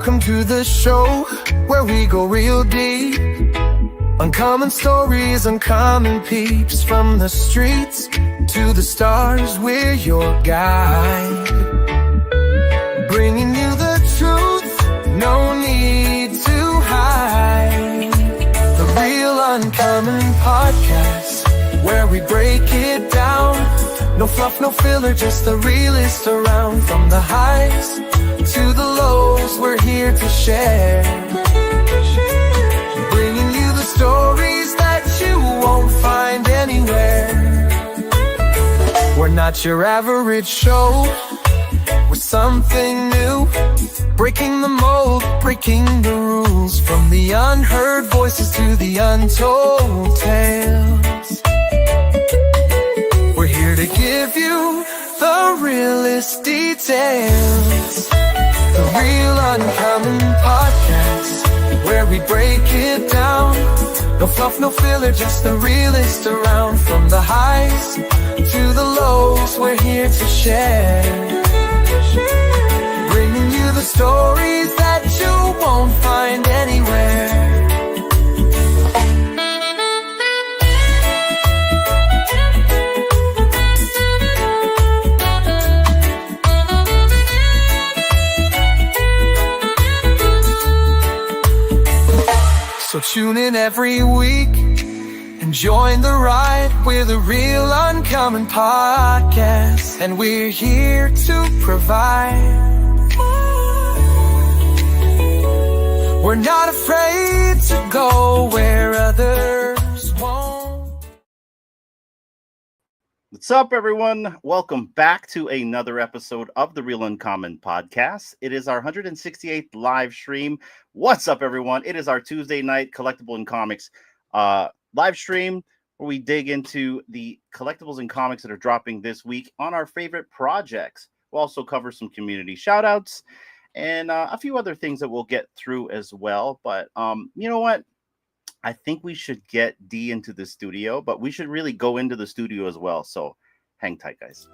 Welcome to the show where we go real deep. Uncommon stories, uncommon peeps. From the streets to the stars, we're your guide. Bringing you the truth, no need to hide. The Real Uncommon Podcast, where we break it down. No fluff, no filler, just the realest around. From the highs to the lows, we're here to share. Bringing you the stories that you won't find anywhere. We're not your average show, we're something new. Breaking the mold, breaking the rules. From the unheard voices to the untold tales, we're here to give you the realest details. The Real Uncommon Podcast, where we break it down. No fluff, no filler, just the realest around. From the highs to the lows, we're here to share. Bringing you the stories that you won't find anywhere. So tune in every week and join the ride. We're the Real Uncommon Podcast, and we're here to provide. We're not afraid to go where others won't. What's up, everyone? Welcome back to another episode of the Real Uncommon Podcast. It is our 168th live stream. What's up, everyone? It is our Tuesday night collectible and comics live stream where we dig into the collectibles and comics that are dropping this week on our favorite projects. We'll also cover some community shout outs and a few other things that we'll get through as well. But you know what? I think we should get D into the studio, but we should really go into the studio as well. So hang tight, guys.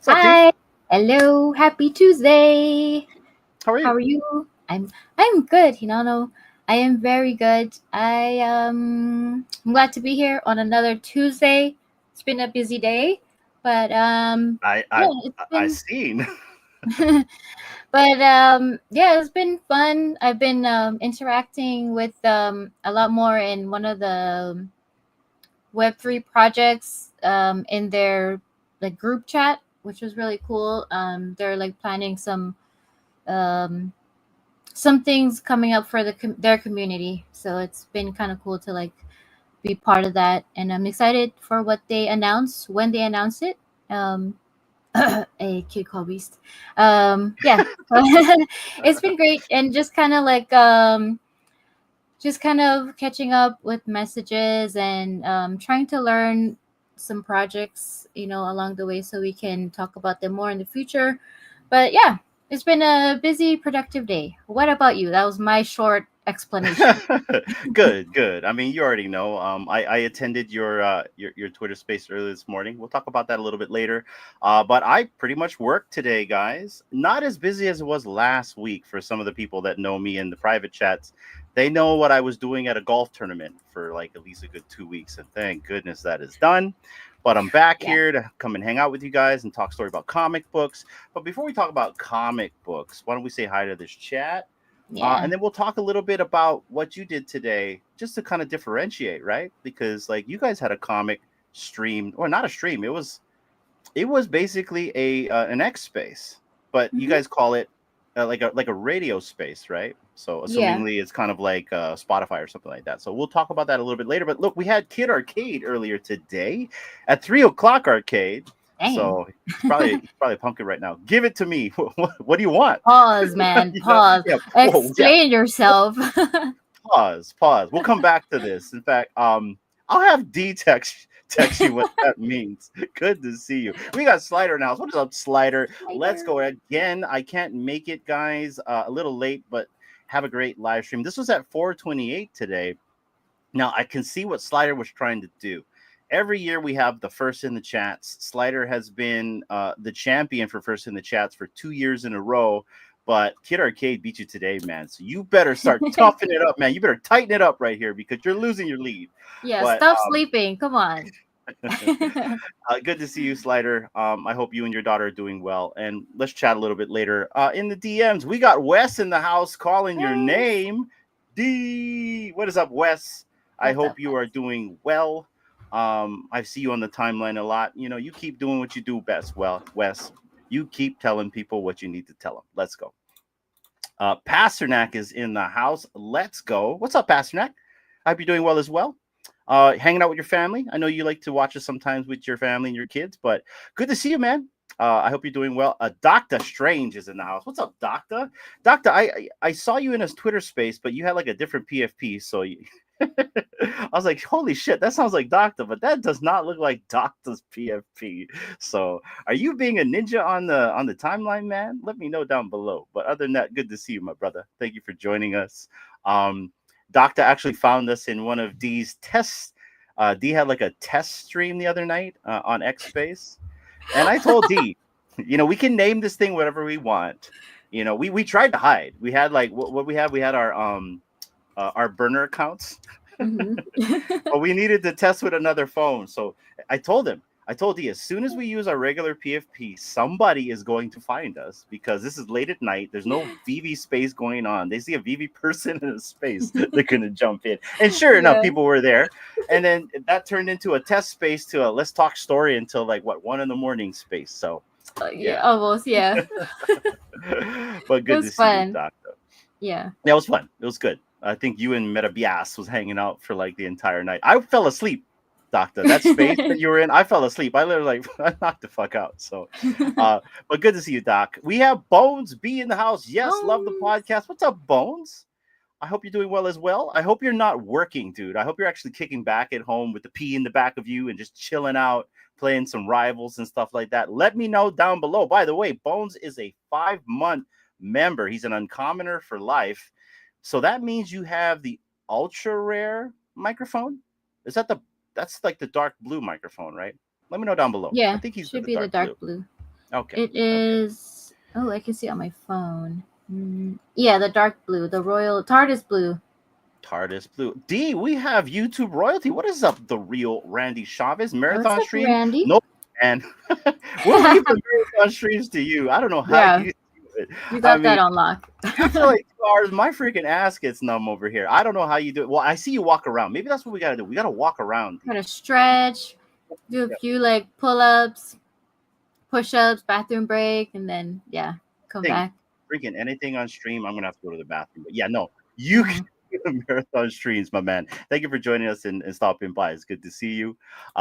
Hi. Hello. Happy Tuesday. How are you? How are you? I'm good, No, I am very good. I'm glad to be here on another Tuesday. It's been a busy day, but I seen. But it's been fun. I've been interacting with a lot more in one of the Web3 projects in their group chat, which was really cool. They're planning some things coming up for their community, so it's been kind of cool to be part of that, and I'm excited for what they announce when they announce it. A kid called Beast. It's been great, and just kind of catching up with messages and trying to learn some projects, along the way, so we can talk about them more in the future. But yeah, it's been a busy, productive day. What about you? That was my short explanation. Good. I mean, you already know. I attended your Twitter space earlier this morning. We'll talk about that a little bit later. But I pretty much worked today, guys. Not as busy as it was last week. For some of the people that know me in the private chats, they know what I was doing at a golf tournament for at least a good 2 weeks, and thank goodness that is done. But I'm back here to come and hang out with you guys and talk story about comic books. But before we talk about comic books, why don't we say hi to this chat? And then we'll talk a little bit about what you did today, just to kind of differentiate, right? Because you guys had a comic stream, or not a stream. It was basically an X space, but you guys call it like a radio space, right? So assumingly it's kind of like Spotify or something like that. So we'll talk about that a little bit later. But look, we had Kid Arcade earlier today at 3:00 arcade. Dang. So he's probably pumpkin right now. Give it to me. What do you want? Pause, man. Pause. Explain yourself. Pause. We'll come back to this. In fact, I'll have D text you what that means. Good to see you. We got Slider now. What is up, Slider? Let's go again. I can't make it, guys. A little late, but have a great live stream. This was at 4:28 today. Now I can see what Slider was trying to do. Every year we have the first in the chats. Slider has been the champion for first in the chats for 2 years in a row. But Kid Arcade beat you today, man. So you better start toughing it up, man. You better tighten it up right here because you're losing your lead. Yeah, But, stop sleeping. Come on. Good to see you, Slider. I hope you and your daughter are doing well. And let's chat a little bit later. In the DMs, we got Wes in the house calling your name. D. What is up, Wes? I hope you are doing well. I see you on the timeline a lot. You know, you keep doing what you do best. Well, Wes, you keep telling people what you need to tell them. Let's go. Pasternak is in the house. Let's go. What's up, Pasternak? I hope you're doing well as well. Hanging out with your family. I know you like to watch us sometimes with your family and your kids, but good to see you, man. I hope you're doing well. Dr. Strange is in the house. What's up, Doctor? Doctor, I saw you in his Twitter space, but you had like a different PFP, so you... I was like, holy shit, that sounds like Doctor, but that does not look like Doctor's PFP. So are you being a ninja on the timeline, man? Let me know down below. But other than that, good to see you, my brother. Thank you for joining us. Doctor actually found us in one of D's tests. D had like a test stream the other night on X Space. And I told D, you know, we can name this thing whatever we want. You know, we tried to hide. We had like what we had. We had our burner accounts, but we needed to test with another phone. So I told D, as soon as we use our regular PFP, somebody is going to find us because this is late at night. There's no VV space going on. They see a VV person in a space, they're going to jump in. And sure enough, people were there. And then that turned into a test space to a let's talk story until like 1 a.m. space. So yeah, almost. Yeah. But good to see you, Doctor. Yeah, it was fun. It was good. I think you and Metabias was hanging out for like the entire night. I fell asleep, Doctor. That space that you were in, I fell asleep. I literally I knocked the fuck out. So, but good to see you, Doc. We have Bones B in the house. Yes, love the podcast. What's up, Bones? I hope you're doing well as well. I hope you're not working, dude. I hope you're actually kicking back at home with the pee in the back of you and just chilling out, playing some Rivals and stuff like that. Let me know down below. By the way, Bones is a 5-month member. He's an uncommoner for life. So that means you have the ultra rare microphone. Is that that's like the dark blue microphone, right? Let me know down below. Yeah, I think he should be the dark blue. Okay. It is. Oh, I can see it on my phone. Yeah, the dark blue, the royal TARDIS blue. TARDIS blue. D, we have YouTube royalty. What is up, the real Randy Chavez marathon What's up, stream? Randy? Nope. And we'll leave the marathon streams to you. I don't know how you. You got that on lock. After like 2 hours, my freaking ass gets numb over here. I don't know how you do it. Well, I see you walk around. Maybe that's what we got to do. We got to walk around. Gotta stretch, do a few like pull-ups, push-ups, bathroom break, and then come back. Freaking anything on stream, I'm gonna have to go to the bathroom. But yeah, no, you can do the marathon streams, my man. Thank you for joining us and stopping by. It's good to see you.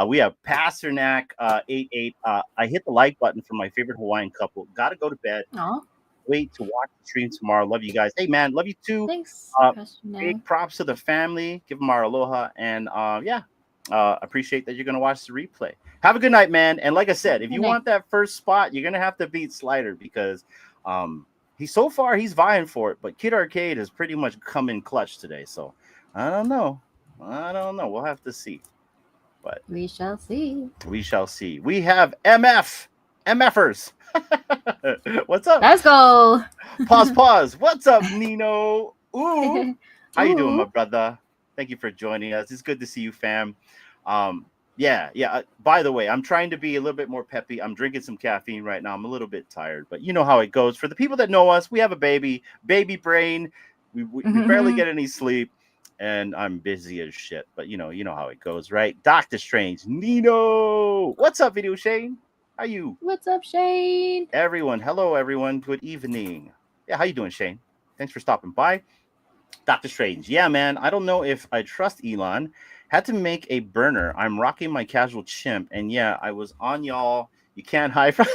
We have Pasternak 88. I hit the like button for my favorite Hawaiian couple. Gotta go to bed. Aww. Wait to watch the stream tomorrow. Love you guys. Hey man, love you too. Thanks. Big props to the family. Give them our aloha and appreciate that you're gonna watch the replay. Have a good night, man. And like I said, if you want that first spot, you're gonna have to beat Slider because he's vying for it, but Kid Arcade has pretty much come in clutch today. So I don't know. We'll have to see. But we shall see. We have MFers. What's up? Let's go. Pause. What's up, Nino? Ooh. How you doing, my brother? Thank you for joining us. It's good to see you, fam. By the way, I'm trying to be a little bit more peppy. I'm drinking some caffeine right now. I'm a little bit tired, but you know how it goes. For the people that know us, we have a baby brain. We barely get any sleep, and I'm busy as shit. But you know how it goes, right? Doctor Strange, Nino. What's up, Video Shane? How you? What's up, Shane? Everyone, hello, everyone. Good evening. Yeah, how you doing, Shane? Thanks for stopping by. Doctor Strange. Yeah, man. I don't know if I trust Elon. Had to make a burner. I'm rocking my casual chimp. And yeah, I was on y'all. You can't hide from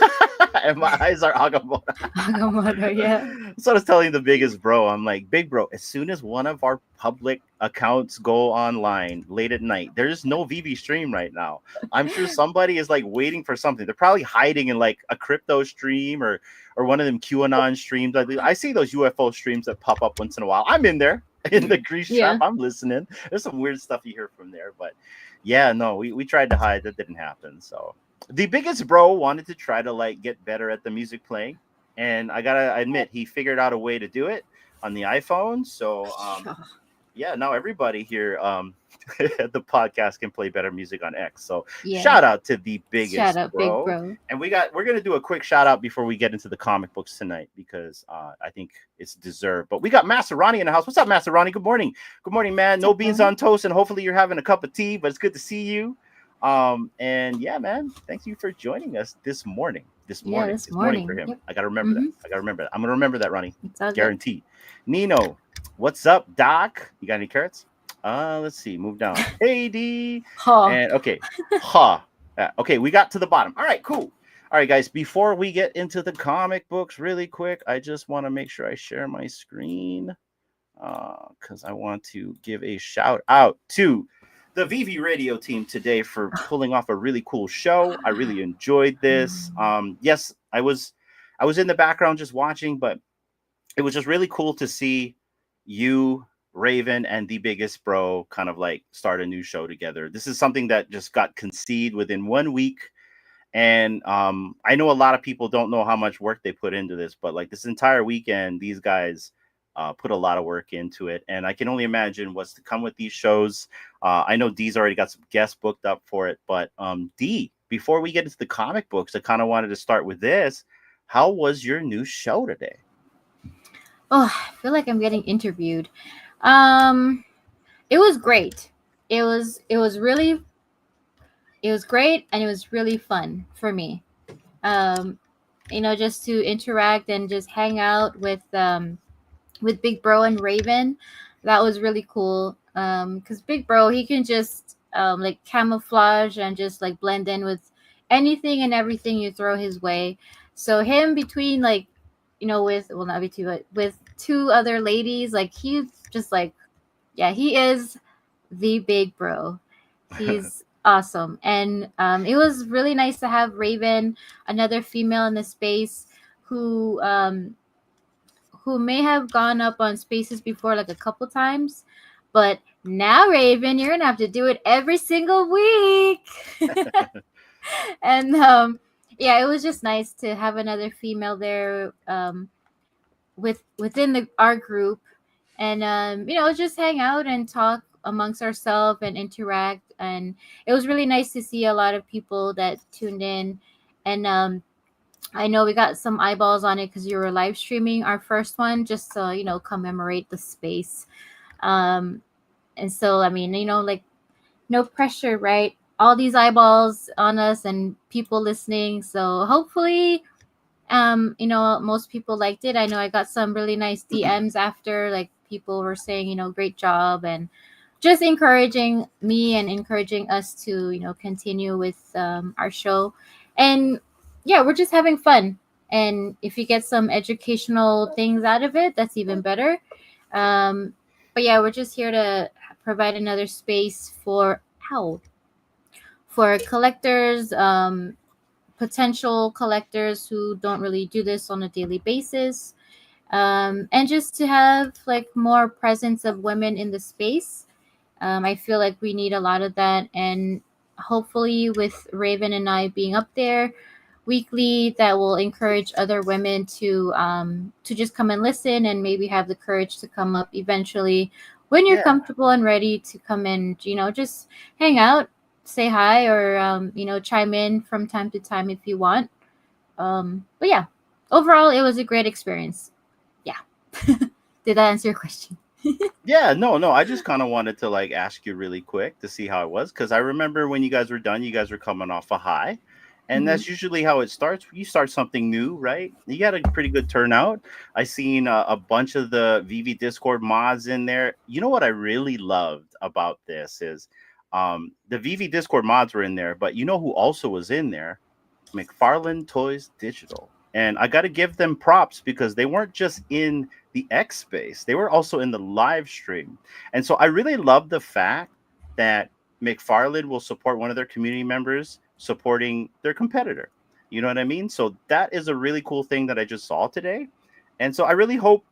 And my eyes are Agamotto. Agamotto, yeah. So I was telling the biggest bro, I'm like, big bro, as soon as one of our public accounts go online late at night, there's no VV stream right now. I'm sure somebody is like waiting for something. They're probably hiding in like a crypto stream or one of them QAnon streams. I see those UFO streams that pop up once in a while. I'm in there in the grease trap. I'm listening. There's some weird stuff you hear from there, but yeah, no, we tried to hide. That didn't happen. So the biggest bro wanted to try to like get better at the music playing, and I gotta admit he figured out a way to do it on the iPhone. So yeah, now everybody here at the podcast can play better music on X. So shout out to the biggest shout out, bro. big bro. And we're gonna do a quick shout out before we get into the comic books tonight because I think it's deserved. But we got Master Ronnie in the house. What's up, Master Ronnie? Good morning. Good morning, man. No beans on toast, and hopefully you're having a cup of tea, but it's good to see you. And yeah, man, thank you for joining us this morning. This morning for him. Yep. I gotta remember that. I'm gonna remember that, Ronnie. Guaranteed. Nino, what's up, Doc? You got any carrots? Let's see. Move down. Hey, D. And okay. Okay, we got to the bottom. All right, cool. All right, guys. Before we get into the comic books, really quick, I just want to make sure I share my screen because I want to give a shout out to the VV Radio team today for pulling off a really cool show. I really enjoyed this. Yes, I was in the background just watching, but it was just really cool to see you, Raven, and the biggest bro kind of like start a new show together. This is something that just got conceived within 1 week. And I know a lot of people don't know how much work they put into this, but like this entire weekend, these guys put a lot of work into it. And I can only imagine what's to come with these shows. I know D's already got some guests booked up for it, but D, before we get into the comic books, I kind of wanted to start with this. How was your new show today? Oh, I feel like I'm getting interviewed. It was great. It was great, and it was really fun for me. Just to interact and just hang out with Big Bro and Raven. That was really cool. Because Big Bro, he can just like camouflage and just like blend in with anything and everything you throw his way. So him between like, with two other ladies, like he's just like, yeah, he is the big bro. He's awesome. And it was really nice to have Raven, another female in the space who may have gone up on spaces before like a couple times, but now Raven, you're gonna have to do it every single week. And yeah, it was just nice to have another female there within our group, and just hang out and talk amongst ourselves and interact. And it was really nice to see a lot of people that tuned in. And I know we got some eyeballs on it because you were live streaming our first one just to commemorate the space. And so I mean, like, no pressure, right? All these eyeballs on us and people listening. So hopefully, most people liked it. I know I got some really nice DMs after, like people were saying, great job, and just encouraging me and encouraging us to, continue with our show. And yeah, we're just having fun. And if you get some educational things out of it, that's even better. But yeah, we're just here to provide another space for collectors, potential collectors who don't really do this on a daily basis, and just to have like more presence of women in the space. I feel like we need a lot of that, and hopefully with Raven and I being up there weekly, that will encourage other women to just come and listen, and maybe have the courage to come up eventually when you're comfortable and ready to come and just hang out, say hi, or chime in from time to time if you want. But yeah, overall it was a great experience. Yeah. Did that answer your question? Yeah, no, I just kind of wanted to like ask you really quick to see how it was, because I remember when you guys were done, you guys were coming off a high, and that's usually how it starts. You start something new, right? You got a pretty good turnout. I seen a bunch of the VV Discord mods in there. You know what I really loved about this is the VV Discord mods were in there, but you know who also was in there? McFarlane Toys Digital. And I got to give them props because they weren't just in the X space, they were also in the live stream. And so I really love the fact that McFarlane will support one of their community members supporting their competitor. You know what I mean? So that is a really cool thing that I just saw today. And so I really hope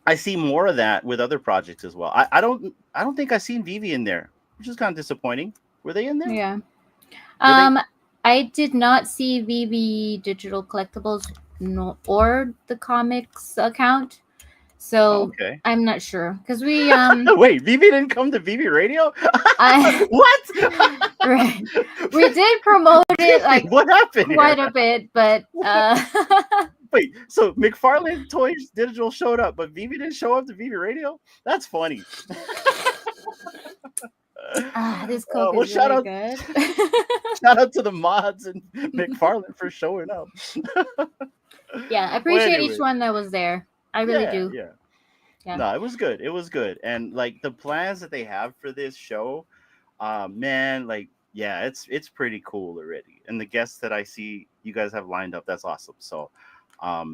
I see more of that with other projects as well. I don't think I've seen Vivi in there, which is kind of disappointing. Were they in there? Yeah. Were they? I did not see VV Digital Collectibles or the comics account, Oh, so okay. I'm not sure because we Wait, Vivi didn't come to Vivi Radio? I What? right, we did promote it like What happened quite here? a bit, but Wait, so McFarlane Toys Digital showed up, but Vivi didn't show up to Vivi Radio? That's funny. this Coke Well, is really good. shout out to the mods and McFarlane for showing up. Yeah, I Well, appreciate each anyway, one that was there. I really do. yeah. Yeah. No, it was good. It was good. And like the plans that they have for this show, man, like yeah, it's pretty cool already. And the guests that I see you guys have lined up, that's awesome. So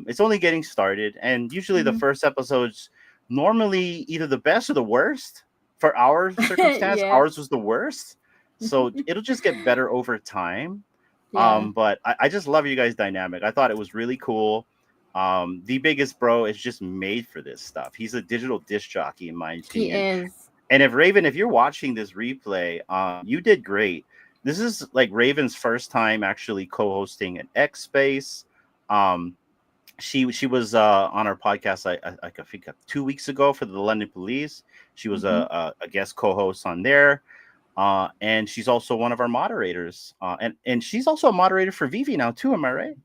it's only getting started. And usually the Mhm. first episodes normally either the best or the worst. For our circumstance, Yeah. ours was the worst. So it'll just get better over time. Yeah. But I just love you guys' dynamic. I thought it was really cool. The biggest bro is just made for this stuff. He's a digital disc jockey, in my He opinion. is. And if Raven, if you're watching this replay, you did great. This is like Raven's first time actually co-hosting an X Space. She was on our podcast I think 2 weeks ago for the London Police. She was a guest co-host on there. And she's also one of our moderators. And she's also a moderator for Vivi now too, am I right?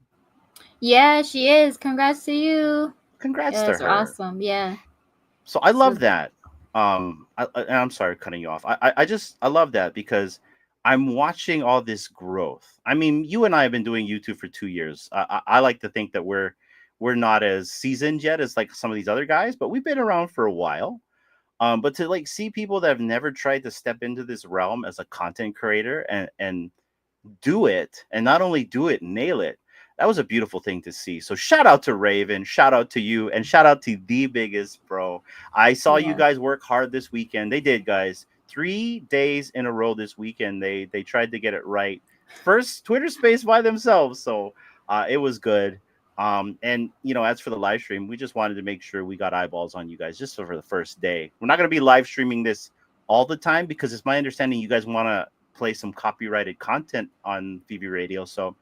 Yeah, she is. Congrats to you. Congrats Yeah, to it's her. awesome. Yeah. So I love So that. And I'm sorry cutting you off. I love that because I'm watching all this growth. I mean, you and I have been doing YouTube for 2 years. I like to think that we're not as seasoned yet as like some of these other guys, but we've been around for a while. But to like see people that have never tried to step into this realm as a content creator and do it, and not only do it, nail it. That was a beautiful thing to see. So shout out to Raven, shout out to you, and shout out to the biggest bro. I saw you yeah. guys work hard this weekend. They did, guys. 3 days in a row this weekend. They tried to get it right. First Twitter space by themselves. So it was good. And you know, as for the live stream, we just wanted to make sure we got eyeballs on you guys just for the first day. We're not going to be live streaming this all the time because it's my understanding you guys want to play some copyrighted content on VV Radio. So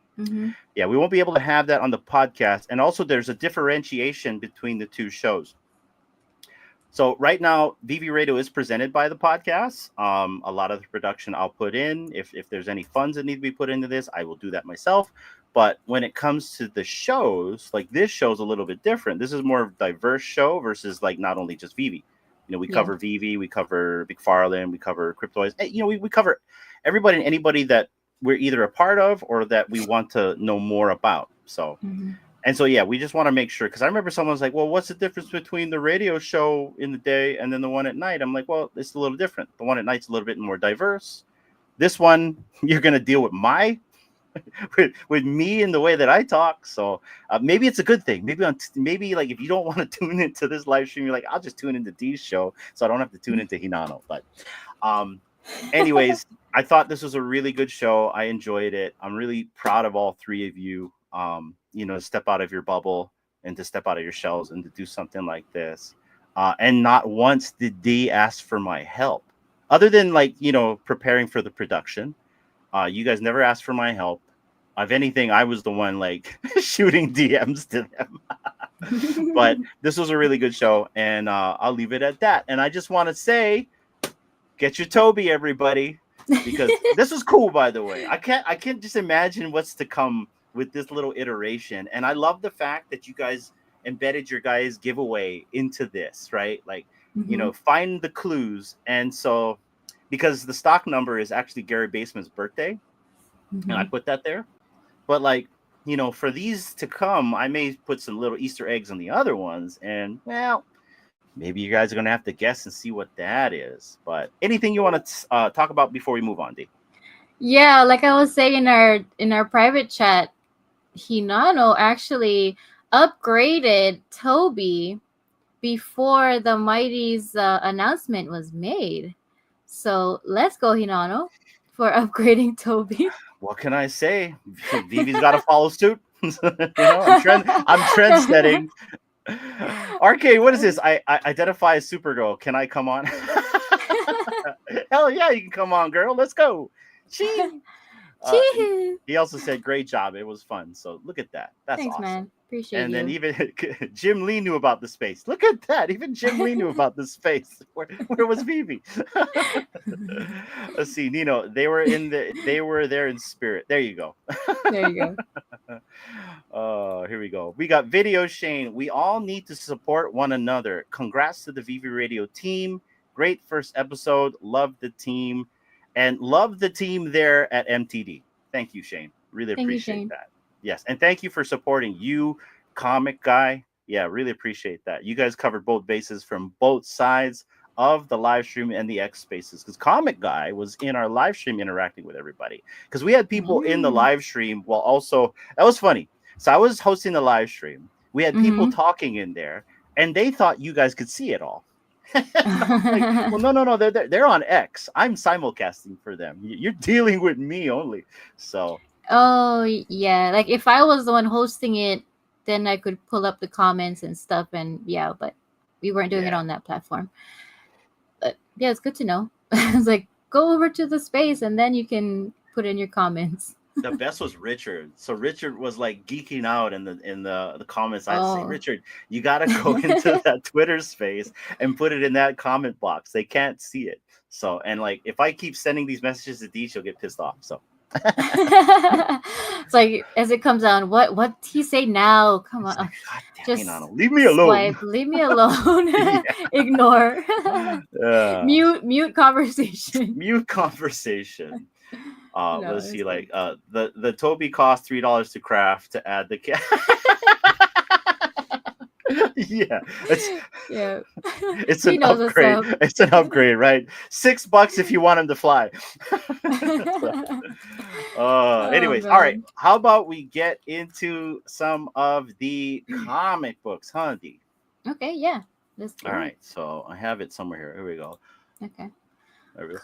yeah, we won't be able to have that on the podcast. And also there's a differentiation between the two shows. So right now, VV Radio is presented by the podcast. A lot of the production I'll put in. If there's any funds that need to be put into this, I will do that myself. But when it comes to the shows, like this show's a little bit different. This is more of a diverse show versus like not only just VV. You know, we cover VV, we cover McFarlane, we cover Cryptoids. You know, we cover everybody and anybody that we're either a part of or that we want to know more about. So, and so, yeah, we just want to make sure, because I remember someone was like, well, what's the difference between the radio show in the day and then the one at night? I'm like, well, it's a little different. The one at night's a little bit more diverse. This one, you're going to deal with with me in the way that I talk. So maybe it's a good thing. Maybe like if you don't want to tune into this live stream, you're like, I'll just tune into D's show so I don't have to tune into Hinano. But anyways, I thought this was a really good show. I enjoyed it. I'm really proud of all three of you. You know, to step out of your bubble and to step out of your shells and to do something like this. And not once did D ask for my help, other than like, you know, preparing for the production. You guys never asked for my help. If anything, I was the one like shooting DMs to them. But this was a really good show, and I'll leave it at that. And I just want to say, get your Toby, everybody, because this was cool. By the way, I can't just imagine what's to come with this little iteration. And I love the fact that you guys embedded your guys' giveaway into this, right? Like, you know, find the clues. And so, because the stock number is actually Gary Basement's birthday, and I put that there. But like, you know, for these to come, I may put some little Easter eggs on the other ones. And well, maybe you guys are going to have to guess and see what that is. But anything you want to talk about before we move on, D? Yeah, like I was saying in our private chat, Hinano actually upgraded Toby before the Mighty's announcement was made. So let's go, Hinano, for upgrading Toby. What can I say? Vivi's got to follow suit. I'm trend setting. Arcade, what is this? I identify as Supergirl. Can I come on? Hell yeah, you can come on, girl. Let's go. Chee. He also said, "Great job. It was fun." So look at that. That's Thanks, awesome. man. Appreciate And you. then even Jim Lee knew about the space. Look at that. Even Jim Lee knew about the space. Where was Vivi? Let's see, Nino. They were there in spirit. There you go. There you Oh, here we go. We got video Shane. We all need to support one another. Congrats to the Vivi Radio team. Great first episode. Love the team. And love the team there at MTD. Thank you, Shane. Really appreciate that. Yes. And thank you for supporting you, comic guy. Yeah, really appreciate that. You guys covered both bases from both sides of the live stream and the X spaces, because comic guy was in our live stream interacting with everybody, because we had people in the live stream while also, that was funny. So I was hosting the live stream. We had people talking in there and they thought you guys could see it all. Like, well, no, they're on X. I'm simulcasting for them. You're dealing with me only. So Oh yeah, like if I was the one hosting it, then I could pull up the comments and stuff, and yeah, but we weren't doing it on that platform. But yeah, it's good to know. It's like, go over to the space and then you can put in your comments. The best was Richard. So Richard was like geeking out in the comments. I say, Richard, you gotta go into that Twitter space and put it in that comment box. They can't see it. So, and like if I keep sending these messages to Dee, she'll get pissed off. So It's like as it comes on, what he say now? Come on, like, just leave me alone. Swipe, leave me alone. Ignore. Mute conversation. Mute conversation. Let's see. Like the Toby cost $3 to craft to add the cat. Yeah, it's an upgrade. It's an upgrade, right? $6 if you want him to fly. Anyways, all right. How about we get into some of the comic books, huh, Dee? Okay, yeah. Let's all right, so I have it somewhere here. Here we go. Okay. There we go.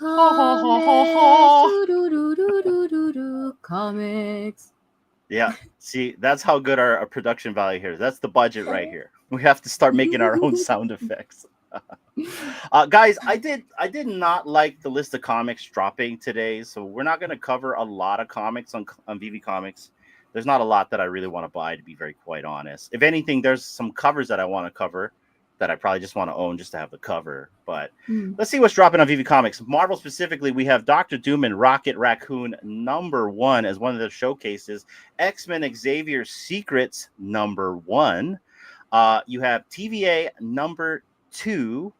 Comics. Yeah, see, that's how good our production value here is. That's the budget right here. We have to start making our own sound effects. Guys, I did not like the list of comics dropping today, so we're not going to cover a lot of comics on VV Comics. There's not a lot that I really want to buy, to be very quite honest. If anything, there's some covers that I want to cover that I probably just want to own just to have the cover. But let's see what's dropping on VV Comics. Marvel specifically, we have Dr. Doom and Rocket Raccoon #1 as one of the showcases. X-Men Xavier Secrets #1. You have TVA #2.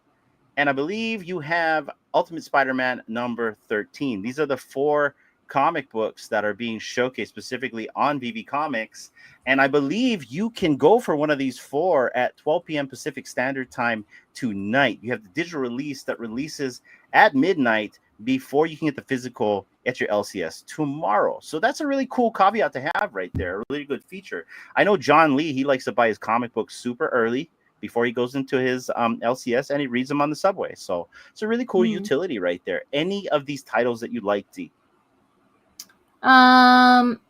And I believe you have Ultimate Spider-Man #13. These are the 4 comic books that are being showcased specifically on VV Comics. And I believe you can go for one of these 4 at 12 p.m. Pacific Standard Time tonight. You have the digital release that releases at midnight before you can get the physical at your LCS tomorrow. So that's a really cool caveat to have right there. A really good feature. I know John Lee, he likes to buy his comic books super early before he goes into his LCS, and he reads them on the subway. So it's a really cool utility right there. Any of these titles that you like, Dee?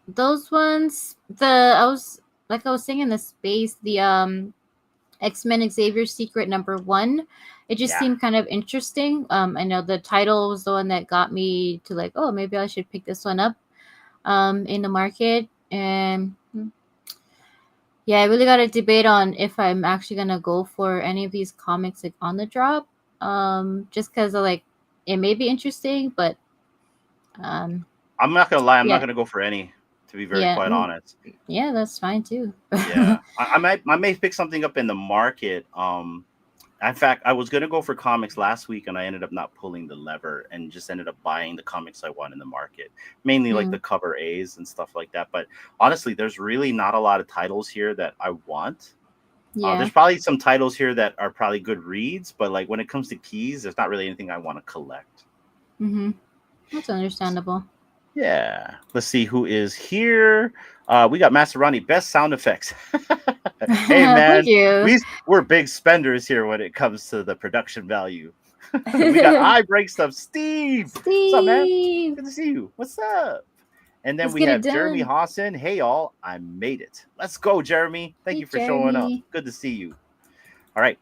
Those ones, I was saying in the space, the X-Men Xavier Secret #1, it just seemed kind of interesting. I know the title was the one that got me to like, oh, maybe I should pick this one up in the market. And yeah, I really got to debate on if I'm actually gonna go for any of these comics like on the drop, just because like it may be interesting, but I'm not gonna lie, I'm not gonna go for any, to be very quite honest. Yeah, that's fine too. Yeah, I may pick something up in the market. In fact, I was gonna go for comics last week, and I ended up not pulling the lever and just ended up buying the comics I want in the market, mainly like the cover A's and stuff like that. But honestly, there's really not a lot of titles here that I want. There's probably some titles here that are probably good reads, but like when it comes to keys, there's not really anything I want to collect. That's understandable. Yeah. Let's see who is here. We got Maserati, best sound effects. Hey Thank man, you. we're big spenders here when it comes to the production value. We got eye break stuff. Steve, what's up, man? Steve, Good to see you. What's up? And then let's we get it have Jeremy done. Hawson. Hey y'all, I made it. Let's go, Jeremy. Thank Hey, you for showing up. Jeremy. Good to see you. All right.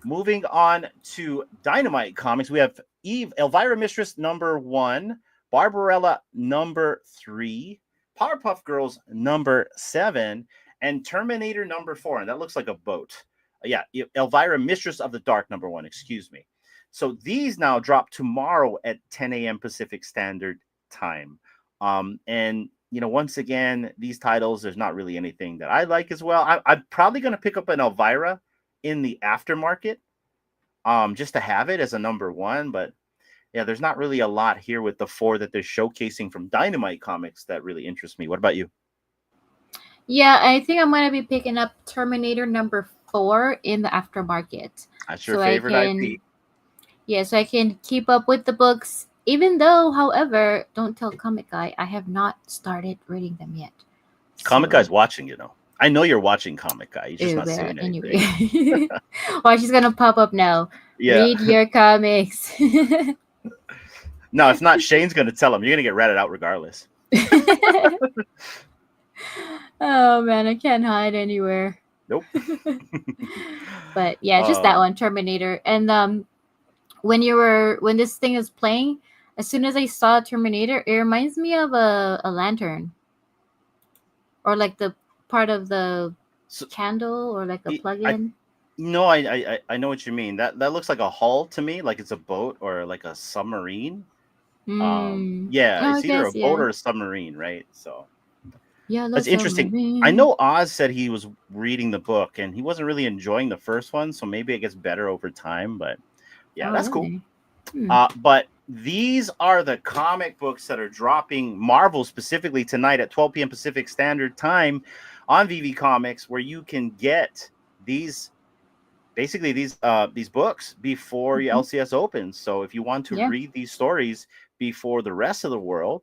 Moving on to Dynamite Comics, we have Elvira Mistress #1, Barbarella #3, Powerpuff Girls #7, and Terminator #4. And that looks like a boat. Yeah, Elvira Mistress of the Dark #1, excuse me. So these now drop tomorrow at 10 a.m. Pacific Standard Time. And once again, these titles, there's not really anything that I like as well. I'm probably going to pick up an Elvira in the aftermarket, just to have it as a #1. But yeah, there's not really a lot here with the 4 that they're showcasing from Dynamite Comics that really interests me. What about you? Yeah, I think I'm gonna be picking up Terminator #4 in the aftermarket. That's your So I favorite can, IP. yeah, so I can keep up with the books. Even though, however, don't tell Comic Guy, I have not started reading them yet. Comic So, Guy's watching, I know you're watching Comic Guy. You're just not saying anything. anyway. Why she's gonna pop up now? Yeah. Read your comics. No, if not, Shane's going to tell him. You're going to get ratted out regardless. Oh man, I can't hide anywhere. Nope. But yeah, just that one, Terminator. And when this thing is playing, as soon as I saw Terminator, it reminds me of a lantern, or like the part of the candle, or like a plug-in. No, I know what you mean. That looks like a hull to me, like it's a boat or like a submarine. Yeah, Oh, it's either a boat or a submarine, right? So yeah, that's interesting. I know Oz said he was reading the book and he wasn't really enjoying the first one, so maybe it gets better over time. But yeah, that's really cool. But these are the comic books that are dropping, Marvel specifically, tonight at 12 p.m. Pacific Standard Time on VV Comics, where you can get these books before your LCS opens. So if you want to read these stories before the rest of the world,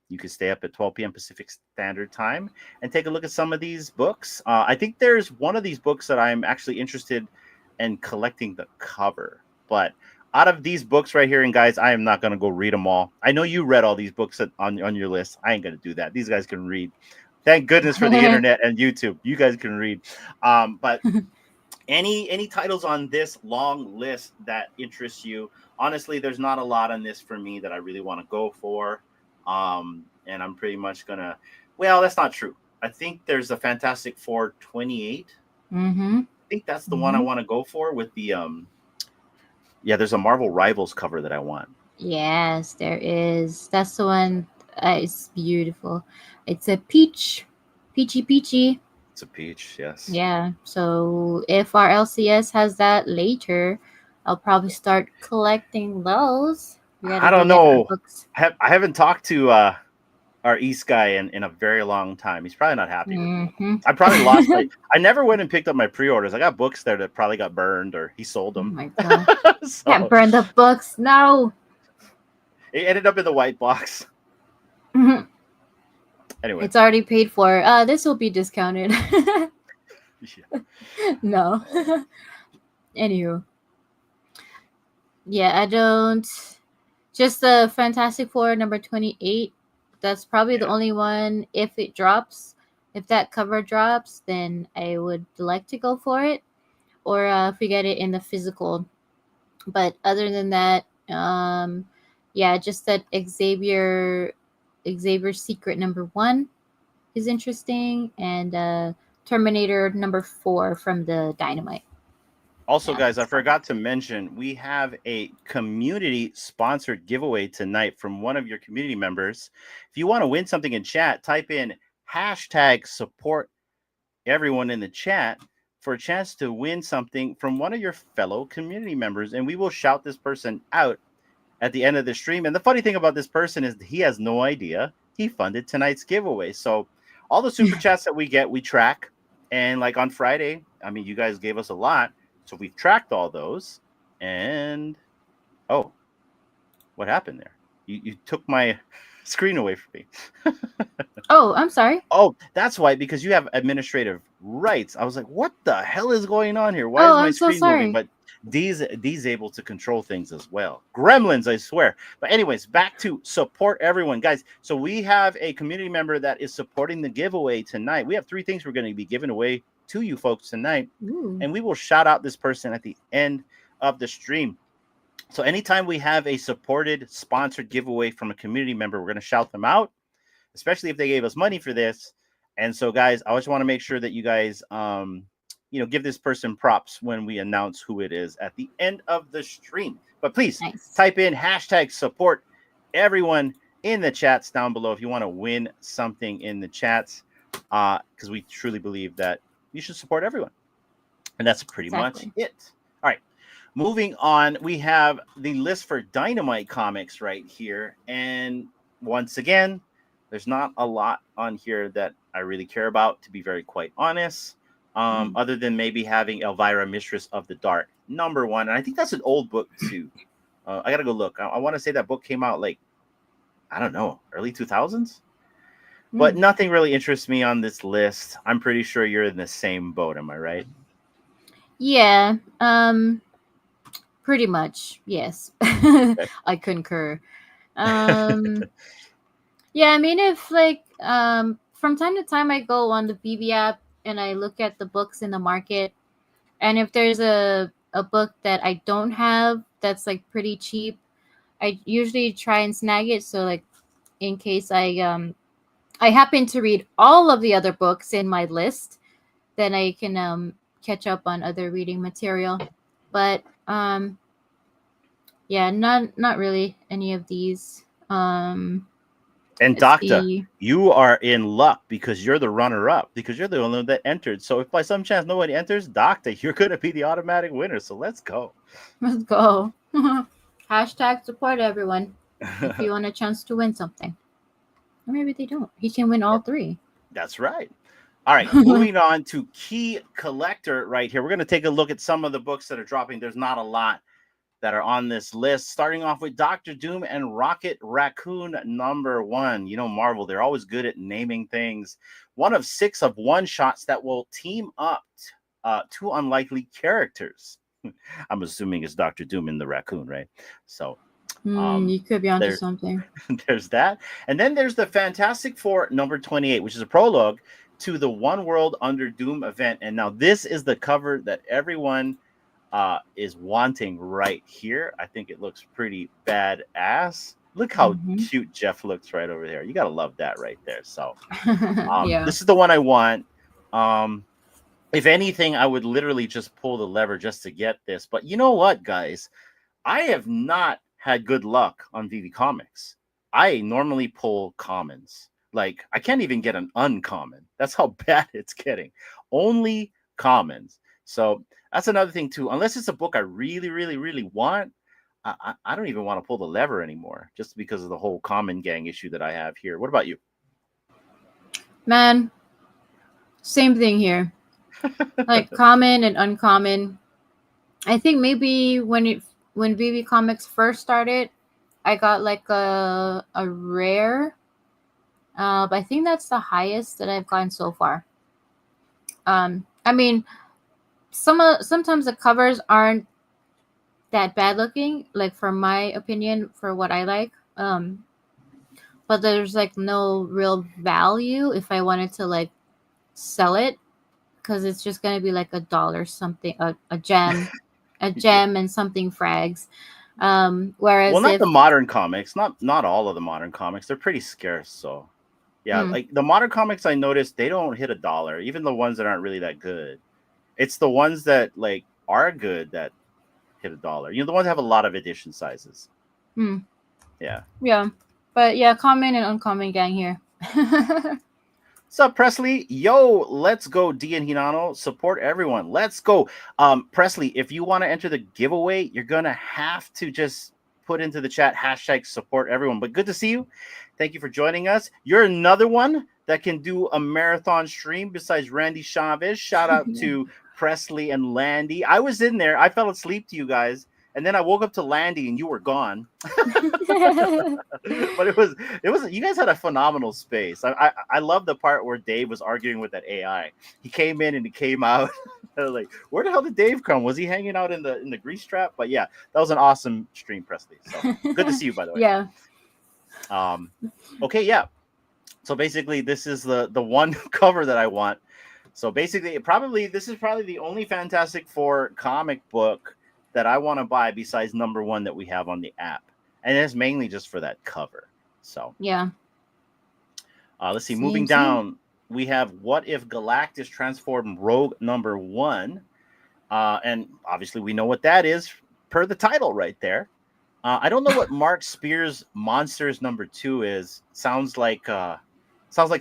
you can stay up at 12 p.m. Pacific Standard Time and take a look at some of these books. I think there's one of these books that I'm actually interested in collecting the cover. But out of these books right here, and guys, I am not going to go read them all. I know you read all these books on your list. I ain't going to do that. These guys can read. Thank goodness for the internet and YouTube. You guys can read. But any titles on this long list that interests you? Honestly, there's not a lot on this for me that I really want to go for. And I'm pretty much gonna. Well, that's not true. I think there's a Fantastic Four 28. I think that's the one I want to go for with the Yeah, there's a Marvel Rivals cover that I want. Yes, there is. That's the one. It's beautiful. It's a peachy. It's a peach, yes. Yeah. So if our LCS has that later, I'll probably start collecting those. I don't know. I haven't talked to our East guy in a very long time. He's probably not happy with me. I probably lost I never went and picked up my pre-orders. I got books there that probably got burned or he sold them. Oh my god. Can't burn the books. No. It ended up in the white box. Anyway. It's already paid for. This will be discounted. No. Anywho. Yeah, I don't. Just the Fantastic Four #28. That's probably the only one. If it drops, if that cover drops, then I would like to go for it, or if we get it in the physical. But other than that, yeah, just that Xavier's Secret #1 is interesting, and Terminator #4 from the Dynamite. Also, guys, I forgot to mention, we have a community-sponsored giveaway tonight from one of your community members. If you want to win something in chat, type in #support everyone in the chat for a chance to win something from one of your fellow community members, and we will shout this person out at the end of the stream. And the funny thing about this person is he has no idea he funded tonight's giveaway. So all the super chats that we get, we track. And like on Friday, I mean, you guys gave us a lot. So we've tracked all those, and oh, what happened there? You took my screen away from me. Oh, I'm sorry. Oh, that's why, because you have administrative rights. I was like, what the hell is going on here? Why Oh, is my I'm so screen moving? sorry. But D's able to control things as well. Gremlins, I swear. But anyways, back to support everyone, guys. So we have a community member that is supporting the giveaway tonight. We have 3 things we're going to be giving away to you folks tonight, Ooh. and we will shout out this person at the end of the stream. So anytime we have a supported, sponsored giveaway from a community member, we're going to shout them out, especially if they gave us money for this. And so, guys, I just want to make sure that you guys, give this person props when we announce who it is at the end of the stream. But please type in hashtag support everyone in the chats down below if you want to win something in the chats, because we truly believe that you should support everyone. And that's pretty much it. All right. Moving on, we have the list for Dynamite comics right here. And once again, there's not a lot on here that I really care about, to be very quite honest, other than maybe having Elvira, Mistress of the Dark, #1. And I think that's an old book, too. I got to go look. I want to say that book came out like, I don't know, early 2000s? But nothing really interests me on this list. I'm pretty sure you're in the same boat. Am I right? Yeah. Pretty much. Yes. I concur. Yeah, I mean, if from time to time I go on the BB app and I look at the books in the market, and if there's a book that I don't have that's like pretty cheap, I usually try and snag it. So like in case I happen to read all of the other books in my list, then I can catch up on other reading material. But yeah, not really any of these. And Doctor, you are in luck because you're the runner-up, because you're the only one that entered. So if by some chance nobody enters, Doctor, you're going to be the automatic winner. So let's go. Let's go. Hashtag support everyone if you want a chance to win something. Or maybe they don't. He can win all 3. That's right. All right, moving on to Key Collector right here. We're going to take a look at some of the books that are dropping. There's not a lot that are on this list, starting off with Dr. Doom and Rocket Raccoon #1. You know, Marvel, they're always good at naming things. One of 6 of one-shots that will team up 2 unlikely characters. I'm assuming it's Dr. Doom and the Raccoon, right? So you could be onto something. There's that. And then there's the Fantastic Four #28, which is a prologue to the One World Under Doom event. And now this is the cover that everyone is wanting right here. I think it looks pretty badass. Look how cute Jeff looks right over there. You gotta love that right there. So this is the one I want. If anything, I would literally just pull the lever just to get this. But you know what, guys? I have not had good luck on VV Comics. I normally pull commons. Like, I can't even get an uncommon. That's how bad it's getting. Only commons. So that's another thing too. Unless it's a book I really, really, really want, I don't even want to pull the lever anymore, just because of the whole common gang issue that I have here. What about you? Man, same thing here. Like common and uncommon. I think maybe when VV Comics first started, I got like a rare. But I think that's the highest that I've gotten so far. I mean, sometimes the covers aren't that bad looking, like for my opinion, for what I like. But there's like no real value if I wanted to like sell it, because it's just gonna be like $1 something, a gem, and something frags. Whereas not the modern comics, not all of the modern comics, they're pretty scarce. So yeah, like the modern comics, I noticed they don't hit $1. Even the ones that aren't really that good. It's the ones that like are good that hit $1. You know, the ones that have a lot of edition sizes. Yeah. Yeah. But yeah, common and uncommon gang here. What's up, Presley? Yo, let's go, D and Hinano. Support everyone. Let's go. Presley, if you want to enter the giveaway, you're gonna have to just put into the chat hashtag support everyone. But good to see you. Thank you for joining us. You're another one that can do a marathon stream besides Randy Chavez. Shout out to Presley and Landy. I was in there. I fell asleep to you guys and then I woke up to Landy and you were gone. But it was you guys had a phenomenal space. I love the part where Dave was arguing with that AI. He came in and he came out. I was like, where the hell did Dave come? Was he hanging out in the grease trap? But yeah, that was an awesome stream, Presley. So good to see you, by the way. Yeah. Okay, yeah. So basically, this is the one cover that I want. So basically, this is probably the only Fantastic Four comic book that I want to buy besides number 1 that we have on the app, and it's mainly just for that cover. So Yeah. let's see. Same, Moving same. down, we have What If Galactus transformed Rogue number 1, and obviously we know what that is per the title right there. I don't know what Mark Spears' Monsters number 2 is. Sounds like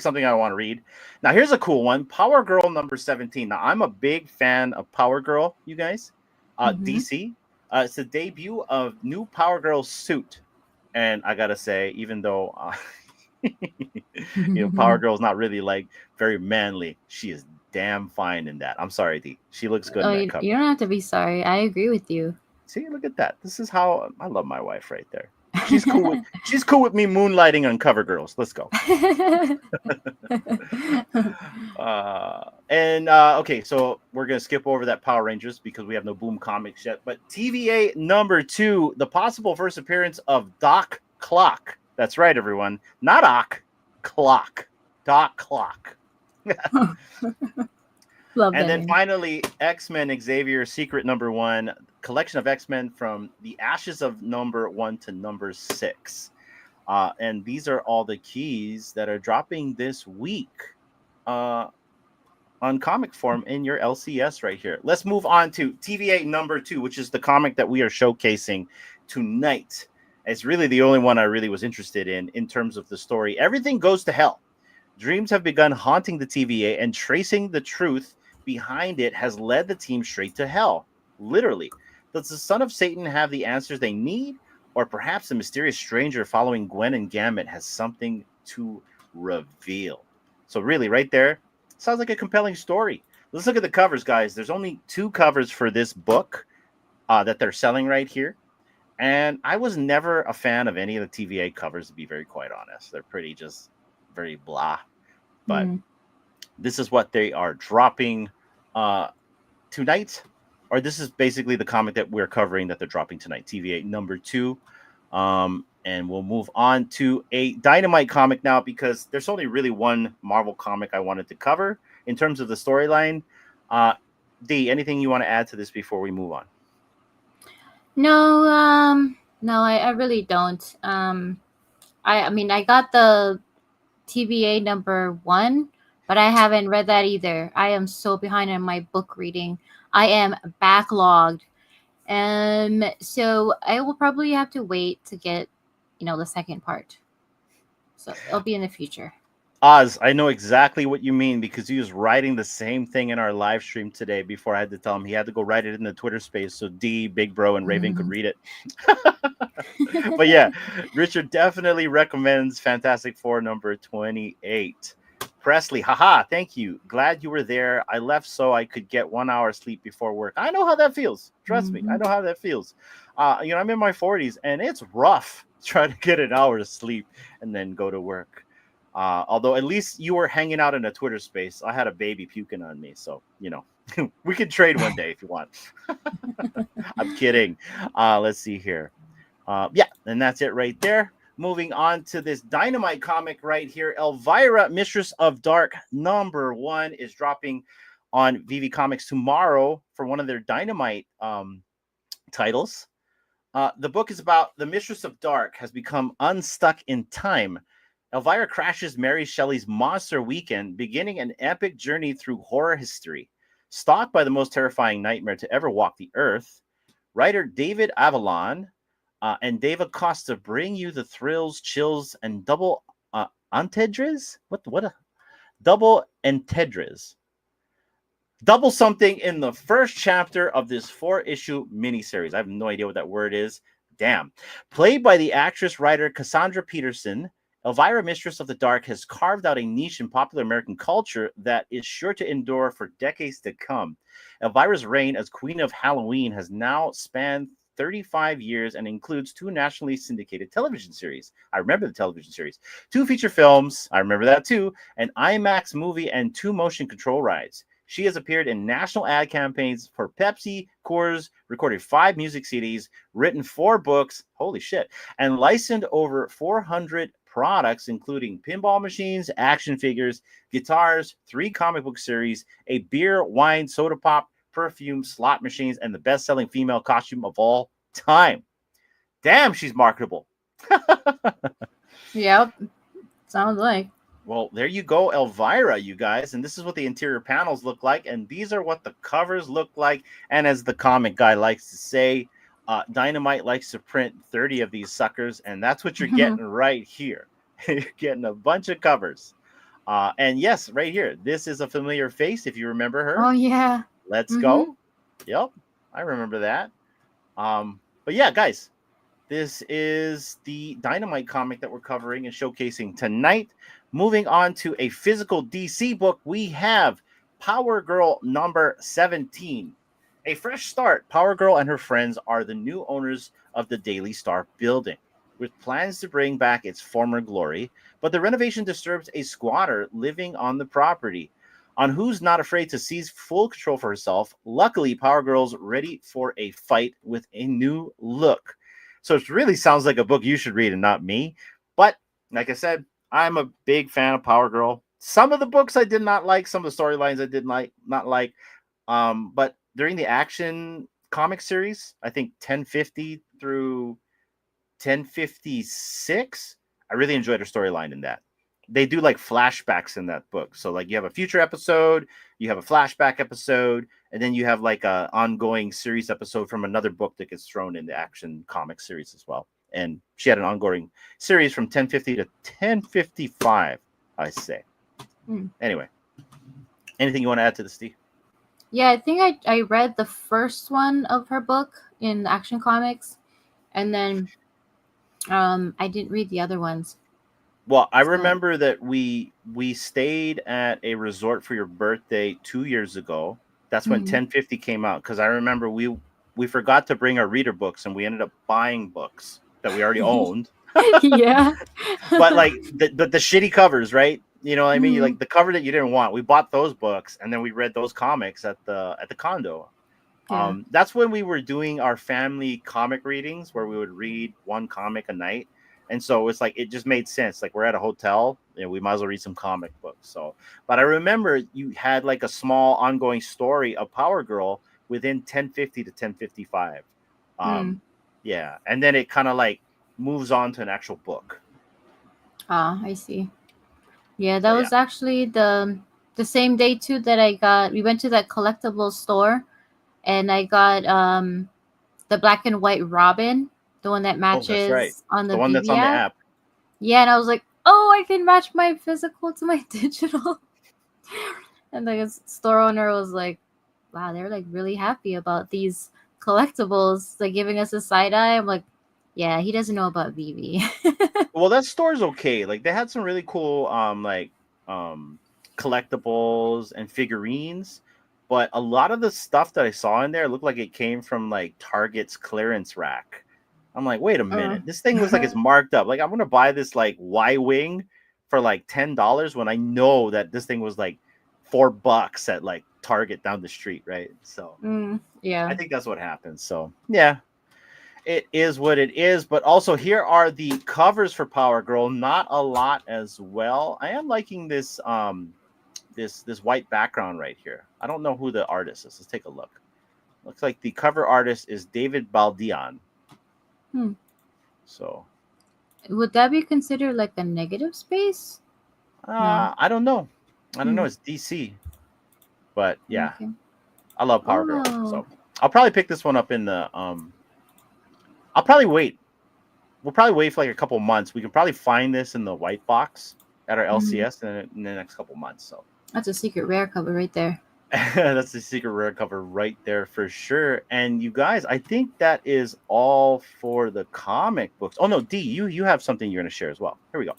something I want to read. Now here's a cool one. Power Girl number 17. Now I'm a big fan of Power Girl, you guys. DC. It's the debut of new Power Girl suit. And I gotta say, even though Power Girl's not really like very manly, she is damn fine in that. I'm sorry, D. She looks good in that cover. You don't have to be sorry. I agree with you. See, look at that. This is how I love my wife right there. She's cool with me moonlighting on Cover Girls. Let's go. Okay, so we're gonna skip over that Power Rangers because we have no Boom Comics yet. But TVA number 2, the possible first appearance of Doc Clock. That's right, everyone. Not Ock, Clock. Doc Clock. Love that And then name. finally, X-Men Xavier Secret number 1, collection of X-Men from the ashes of number 1 to number 6. And these are all the keys that are dropping this week on comic form in your LCS right here. Let's move on to TVA number 2, which is the comic that we are showcasing tonight. It's really the only one I really was interested in terms of the story. Everything goes to hell. Dreams have begun haunting the TVA, and tracing the truth behind it has led the team straight to hell. Literally. Does the son of Satan have the answers they need? Or perhaps the mysterious stranger following Gwen and Gambit has something to reveal? So really, right there, sounds like a compelling story. Let's look at the covers, guys. There's only 2 covers for this book that they're selling right here. And I was never a fan of any of the TVA covers, to be very quite honest. They're pretty just very blah. But this is what they are dropping tonight. Or this is basically the comic that we're covering that they're dropping tonight, TVA number 2. And we'll move on to a Dynamite comic now because there's only really one Marvel comic I wanted to cover in terms of the storyline. D, anything you want to add to this before we move on? No, I really don't. I mean, I got the TVA number 1, but I haven't read that either. I am so behind on my book reading. I am backlogged. So I will probably have to wait to get, the second part. So it'll be in the future. Oz, I know exactly what you mean because he was writing the same thing in our live stream today before I had to tell him he had to go write it in the Twitter space so D, Big Bro, and Raven could read it. But yeah, Richard definitely recommends Fantastic Four number 28. Presley, haha, thank you. Glad you were there. I left so I could get 1 hour sleep before work. I know how that feels. Trust me, I know how that feels. I'm in my 40s and it's rough trying to get an hour of sleep and then go to work. Although at least you were hanging out in a Twitter space. I had a baby puking on me. So, we could trade one day if you want. I'm kidding. Let's see here. Yeah, and that's it right there. Moving on to this Dynamite comic right here. Elvira, Mistress of Dark, number 1 is dropping on VV Comics tomorrow for one of their Dynamite titles. The book is about the Mistress of Dark has become unstuck in time. Elvira crashes Mary Shelley's monster weekend, beginning an epic journey through horror history. Stalked by the most terrifying nightmare to ever walk the earth, writer David Avalon and Dave Acosta bring you the thrills, chills, and double entendres? Double entendres. Double something in the first chapter of this 4-issue miniseries. I have no idea what that word is. Damn. Played by the actress-writer Cassandra Peterson, Elvira, Mistress of the Dark, has carved out a niche in popular American culture that is sure to endure for decades to come. Elvira's reign as Queen of Halloween has now spanned 35 years and includes 2 nationally syndicated television series. I remember the television series. 2 feature films. I remember that too. An IMAX movie and 2 motion control rides. She has appeared in national ad campaigns for Pepsi, Coors, recorded 5 music CDs, written 4 books, holy shit, and licensed over 400 products, including pinball machines, action figures, guitars, 3 comic book series, a beer, wine, soda pop, perfume, slot machines, and the best-selling female costume of all time. Damn, she's marketable. Yep. Sounds like. Well, there you go, Elvira, you guys. And this is what the interior panels look like. And these are what the covers look like. And as the comic guy likes to say, Dynamite likes to print 30 of these suckers. And that's what you're getting right here. You're getting a bunch of covers. And yes, right here. This is a familiar face, if you remember her. Oh, yeah. Let's go. Yep, I remember that. But yeah, guys, this is the Dynamite comic that we're covering and showcasing tonight. Moving on to a physical DC book, we have Power Girl number 17. A fresh start. Power Girl and her friends are the new owners of the Daily Star building, with plans to bring back its former glory. But the renovation disturbs a squatter living on the property, on who's not afraid to seize full control for herself. Luckily, Power Girl's ready for a fight with a new look. So it really sounds like a book you should read and not me. But like I said, I'm a big fan of Power Girl. Some of the books I did not like. Some of the storylines I did not like. But during the action comic series, I think 1050 through 1056, I really enjoyed her storyline in that. They do like flashbacks in that book. So like you have a future episode, you have a flashback episode, and then you have like a ongoing series episode from another book that gets thrown in the action comic series as well. And she had an ongoing series from 1050 to 1055, I say. Anyway, anything you want to add to this, Steve? Yeah, I think I read the first one of her book in Action Comics, and then I didn't read the other ones. Well, I remember that we stayed at a resort for your birthday 2 years ago. That's when 1050 came out, because I remember we forgot to bring our reader books, and we ended up buying books that we already owned. Yeah. But like the shitty covers, right? You know what I mean? Like the cover that you didn't want. We bought those books, and then we read those comics at the condo. Yeah. That's when we were doing our family comic readings, where we would read one comic a night. And so it's like, it just made sense. Like, we're at a hotel, we might as well read some comic books. So, but I remember you had like a small ongoing story of Power Girl within 1050 to 1055. Yeah. And then it kind of like moves on to an actual book. Ah, I see. Yeah, that was actually the same day too that we went to that collectible store, and I got the black and white Robin. The one that matches on the one that's on the app. Yeah, and I was like, oh, I can match my physical to my digital. And the store owner was like, wow, they're like really happy about these collectibles, like giving us a side eye. I'm like, yeah, he doesn't know about VV. Well, that store's okay. Like, they had some really cool collectibles and figurines, but a lot of the stuff that I saw in there looked like it came from like Target's clearance rack. I'm like, wait a minute. This thing looks like it's marked up. Like, I'm going to buy this like Y-Wing for like $10 when I know that this thing was like $4 at like Target down the street, right? So yeah, I think that's what happens. So yeah, it is what it is. But also, here are the covers for Power Girl. Not a lot as well. I am liking this this white background right here. I don't know who the artist is. Let's take a look. Looks like the cover artist is David Baldeon. So would that be considered like a negative space? No. I don't know. It's DC, but yeah, okay. I love Power Girl, so I'll probably pick this one up in the I'll probably wait. We'll probably wait for like a couple months. We can probably find this in the white box at our LCS in the next couple months. So that's a secret rare cover right there. That's the secret rare cover right there for sure. And you guys, I think that is all for the comic books. Oh no, D, you have something you're going to share as well. Here we go.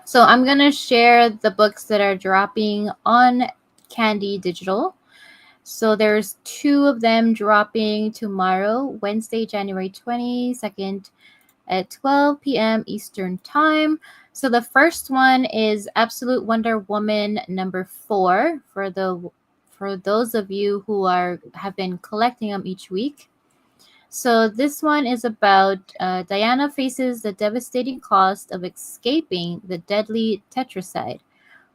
So I'm going to share the books that are dropping on Candy Digital. So there's 2 of them dropping tomorrow, Wednesday, January 22nd at 12 p.m. Eastern Time. So the first one is Absolute Wonder Woman number 4 for those of you who have been collecting them each week. So this one is about Diana faces the devastating cost of escaping the deadly tetracide.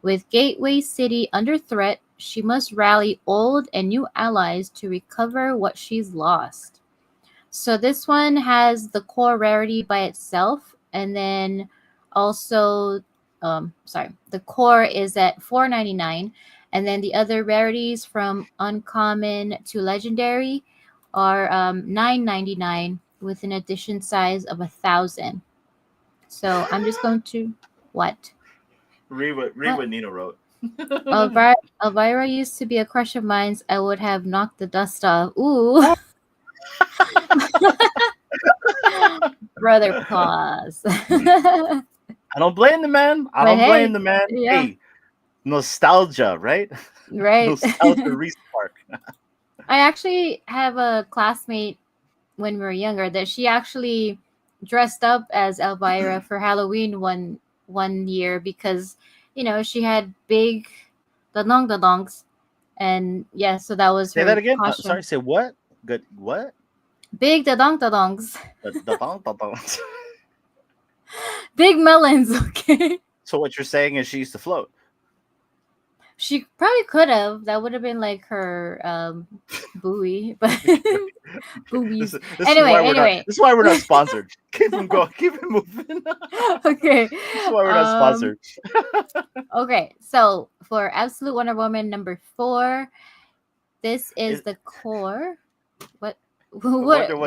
With Gateway City under threat, she must rally old and new allies to recover what she's lost. So this one has the core rarity by itself, and then also, the core is at $4.99, and then the other rarities from uncommon to legendary are $9.99 with an edition size of 1,000. So I'm just going to what? Read what Nino wrote. Elvira used to be a crush of mine. I would have knocked the dust off. Ooh. Brother pause. I don't blame the man. Blame the man. Yeah. Hey, nostalgia, right? Right. Nostalgia respark. I actually have a classmate when we were younger that she actually dressed up as Elvira for Halloween one year because she had big dadongs, and yeah, so that was Say her that again. costume. Sorry, say what? Good. What? Big dadongs. The Big melons. Okay. So what you're saying is she used to float. She probably could have. That would have been like her buoy, but boobies. This Anyway. This is why we're not sponsored. Keep them going. Keep it moving. Okay. This is why we're not sponsored. Okay, so for Absolute Wonder Woman number 4, this is the core. What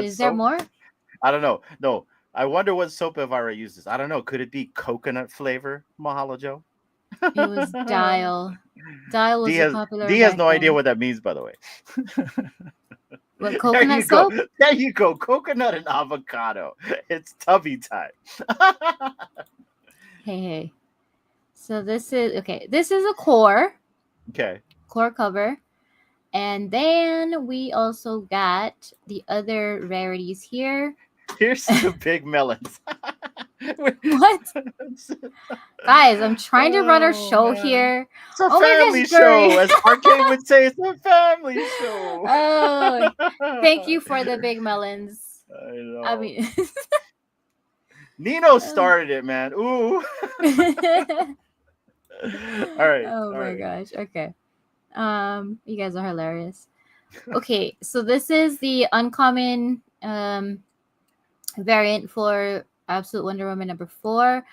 is there more? I don't know. No, I wonder what soap Elvira uses. I don't know. Could it be coconut flavor, Mahalo Joe? It was Dial. Dial was popular. D has no idea what that means, by the way. What, coconut soap? There you go. Coconut and avocado. It's tubby time. Hey. So this is a core. Okay. Core cover. And then we also got the other rarities here. Here's the big melons. What? Guys, I'm trying to run our show here. It's a family show. As Arcade would say, it's a family show. Oh, thank you for the big melons. I know. I mean, Nino started it, man. Ooh. All right. Oh my gosh. Okay. You guys are hilarious. Okay, so this is the uncommon variant for Absolute Wonder Woman number 4.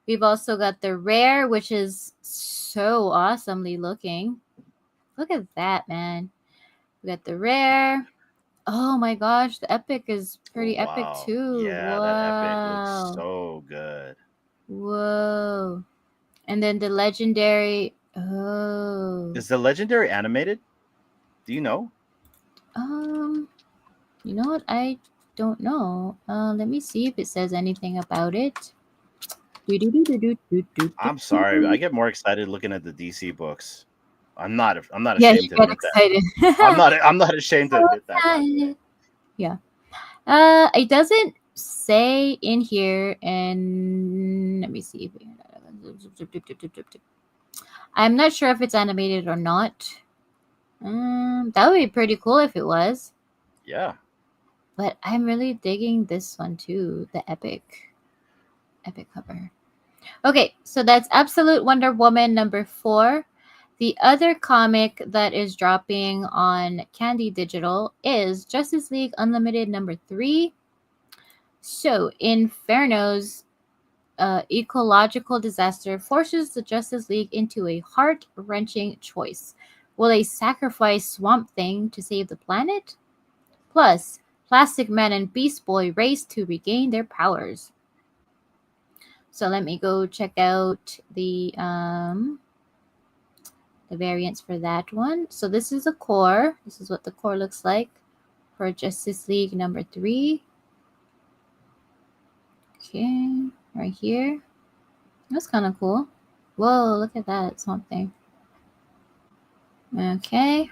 We've also got the rare, which is so awesomely looking. Look at that, man. We got the rare. Oh my gosh, the epic is pretty epic too. Yeah, that epic looks so good. Whoa. And then the legendary. Oh. Is the legendary animated? Do you know? You know what? I don't know. Let me see if it says anything about it. I'm sorry. I get more excited looking at the DC books. I'm not ashamed Yeah, you to get admit excited. that. I'm not ashamed to admit that. Yeah. It doesn't say in here, and let me see. I'm not sure if it's animated or not. That would be pretty cool if it was. Yeah. But I'm really digging this one too, the epic cover. Okay, so that's Absolute Wonder Woman number 4. The other comic that is dropping on Candy Digital is Justice League Unlimited number 3. So, Inferno's ecological disaster forces the Justice League into a heart-wrenching choice. Will they sacrifice Swamp Thing to save the planet? Plus, Plastic Man and Beast Boy race to regain their powers. So let me go check out the variants for that one. So this is a core. This is what the core looks like for Justice League number 3. Okay, right here. That's kind of cool. Whoa, look at that. Swamp Thing. Okay.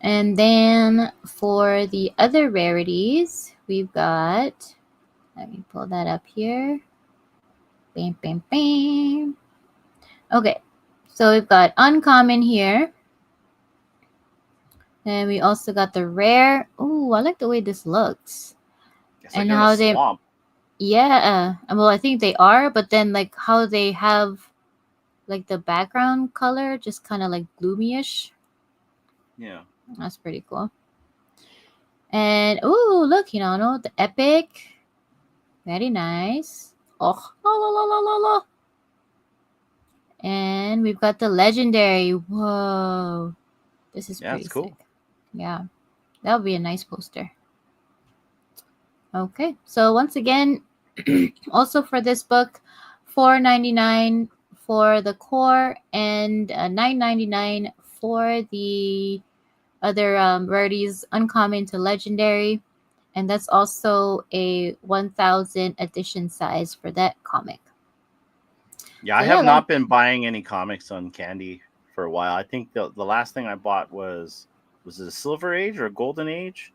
And then for the other rarities, we've got, let me pull that up here. Bam, bam, bam. Okay, so we've got uncommon here. And we also got the rare. Ooh, I like the way this looks. It's like And they're in a how they, swamp. yeah, well, I think they are, but then like how they have like the background color just kind of like gloomy-ish. Yeah. That's pretty cool. And ooh, look, no, the epic. Very nice. Oh, la la la la la la. And we've got the legendary. Whoa. This is Yeah, pretty it's cool. sick. Yeah. That would be a nice poster. Okay. So once again, also for this book, $4.99 for the core and $9.99 for the other rarities, uncommon to legendary. And that's also a 1,000 edition size for that comic. Yeah, So I have yeah, that, not been buying any comics on Candy for a while. I think the last thing I bought was it a Silver Age or a Golden Age?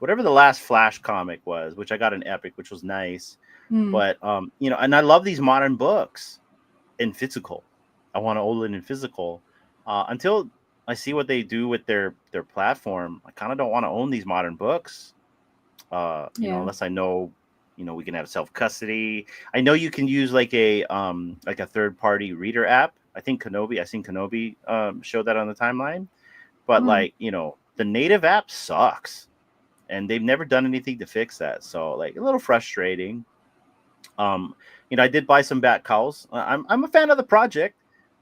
Whatever the last Flash comic was, which I got an Epic, which was nice. hmm, But and I love these modern books in physical. I want to hold it in physical. Until I see what they do with their platform, I kind of don't want to own these modern books. yeah. Unless I know, we can have self custody. I know you can use like a third party reader app. I seen Kenobi show that on the timeline. But Hmm. the native app sucks, and they've never done anything to fix that. So like a little frustrating. Um, I did buy some bat cows. I'm a fan of the project,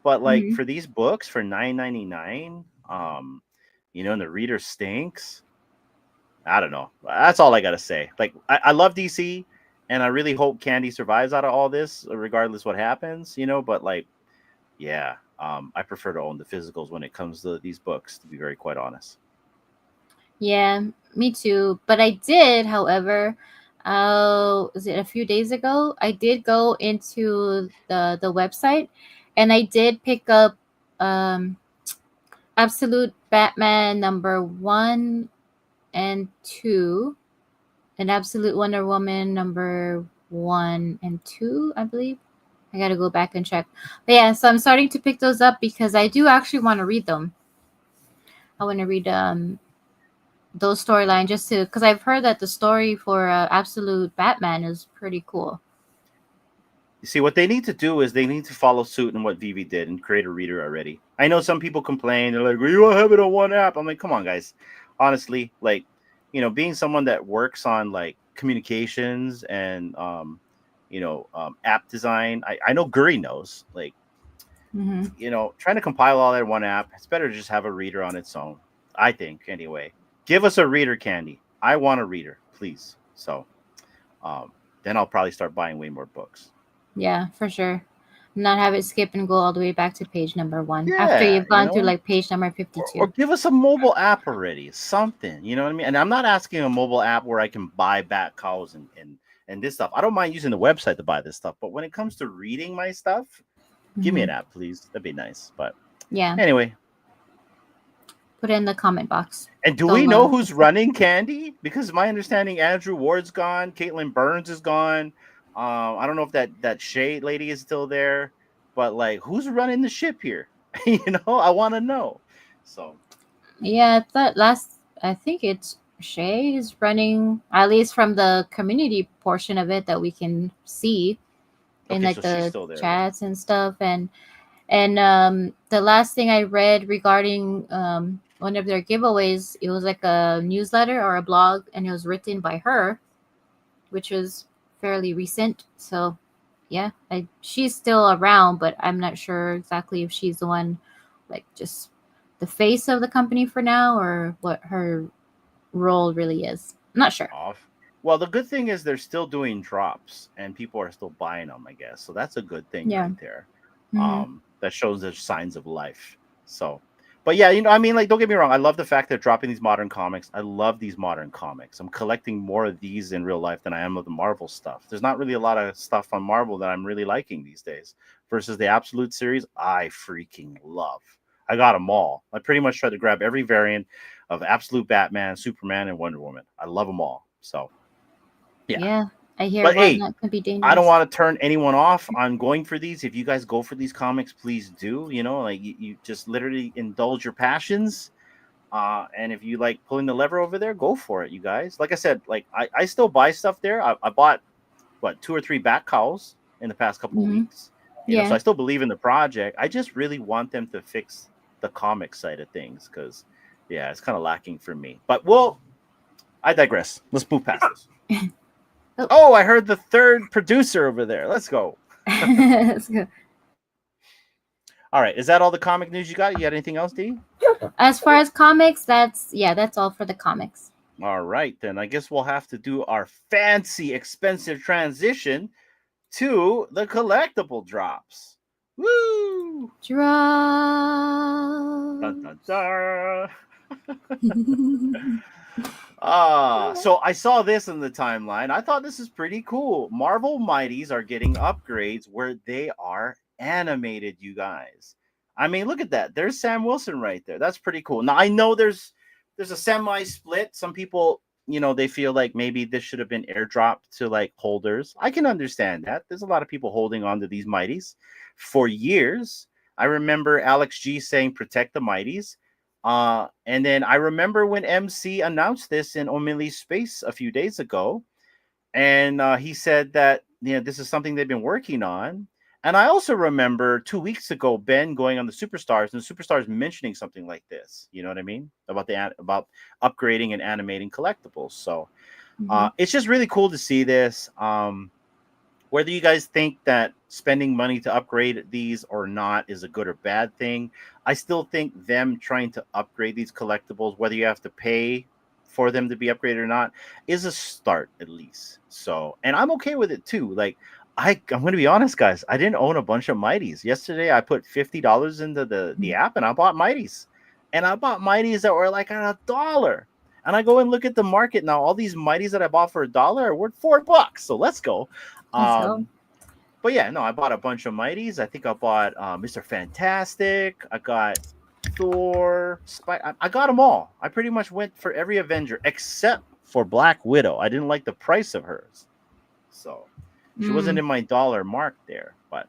but like Hmm. for these books for $9.99, and the reader stinks. I don't know. That's all I gotta say. Like I love DC, and I really hope Candy survives out of all this, regardless what happens. But like, yeah, I prefer to own the physicals when it comes to these books. To be very quite honest. Yeah, me too. But I did, however, was it a few days ago? I did go into the website, and I did pick up um Absolute Batman number 1 and 2, and Absolute Wonder Woman number 1 and 2, I believe. I gotta go back and check. But yeah, so I'm starting to pick those up because I do actually want to read them. I want to read those storyline just to, because I've heard that the story for Absolute Batman is pretty cool. You see, what they need to do is they need to follow suit in what Vivi did and create a reader already. I know some people complain. They're like, well, you won't have it on one app. I'm like, come on, guys. Honestly, like, being someone that works on like communications and, app design, I know Guri knows. Like, Hmm. trying to compile all that in one app, it's better to just have a reader on its own. I think, anyway. Give us a reader, Candy. I want a reader, please. So, um, then I'll probably start buying way more books. Yeah, for sure. Not have it skip and go all the way back to page number 1 after Yeah, you've gone through like page number or 52. give us a mobile app already, something. You know what I mean? And I'm not asking a mobile app where I can buy bat cows and this stuff. I don't mind using the website to buy this stuff, but when it comes to reading my stuff, give me Hmm. an app, please. That'd be nice. But Yeah, anyway, put it in the comment box. and do we know Don't who's running Candy? Because my understanding, Andrew Ward's gone, Caitlin Burns is gone. I don't know if that Shay lady is still there, but like, who's running the ship here? I want to know. So. Yeah, I think it's Shay is running, at least from the community portion of it that we can see in Okay, like so she's the still there then. chats and stuff. And the last thing I read regarding one of their giveaways, it was like a newsletter or a blog, and it was written by her, which was fairly recent. So yeah, she's still around, but I'm not sure exactly if she's the one, like just the face of the company for now, or what her role really is. I'm not sure. Off. Well, the good thing is they're still doing drops and people are still buying them, I guess. So that's a good thing Yeah. right there. Hmm. That shows there's signs of life. So, but yeah, I mean, like, don't get me wrong. I love the fact they're dropping these modern comics. I love these modern comics. I'm collecting more of these in real life than I am of the Marvel stuff. There's not really a lot of stuff on Marvel that I'm really liking these days versus the Absolute series. I freaking love. I got them all. I pretty much tried to grab every variant. of absolute Batman, Superman, and Wonder Woman. I love them all. So, Yeah, I hear but hey, Whatnot can be dangerous. I don't want to turn anyone off on going for these. If you guys go for these comics, please do. You know, like you just literally indulge your passions. And if you like pulling the lever over there, go for it, you guys. Like I said, like I still buy stuff there. I bought what 2 or 3 bat cows in the past couple of weeks. You know, so I still believe in the project. I just really want them to fix the comic side of things because, yeah, it's kind of lacking for me. But I digress. Let's move past this. Oh, I heard the third producer over there. Let's go. Let's go. All right, is that all the comic news you got? You got anything else, D? As far as comics, that's all for the comics. All right, then I guess we'll have to do our fancy, expensive transition to the collectible drops. Woo! Drop. Dun, dun, dun. So I saw this in the timeline. I thought this is pretty cool. Marvel Mighties are getting upgrades where they are animated, you guys. I mean, look at that. There's Sam Wilson right there. That's pretty cool. Now I know there's a semi-split. Some people, you know, they feel like maybe this should have been airdropped to like holders. I can understand that. There's a lot of people holding on to these Mighties for years. I remember Alex G saying protect the Mighties. And then I remember when MC announced this in Omili's space a few days ago. And he said that, you know, this is something they've been working on. And I also remember 2 weeks ago, Ben going on the Superstars and the Superstars mentioning something like this. You know what I mean? About upgrading and animating collectibles. So it's just really cool to see this. Whether you guys think that spending money to upgrade these or not is a good or bad thing, I still think them trying to upgrade these collectibles, whether you have to pay for them to be upgraded or not, is a start at least. So, and I'm okay with it too. Like, I'm going to be honest, guys. I didn't own a bunch of Mighties. Yesterday, I put $50 into the app, and I bought Mighties. And I bought Mighties that were like $1. And I go and look at the market now. All these Mighties that I bought for $1 are worth $4. So let's go. But yeah, no, I bought a bunch of Mighties. I think I bought Mr. Fantastic. I got Thor. I got them all. I pretty much went for every Avenger except for Black Widow. I didn't like the price of hers. So she wasn't in my dollar mark there. But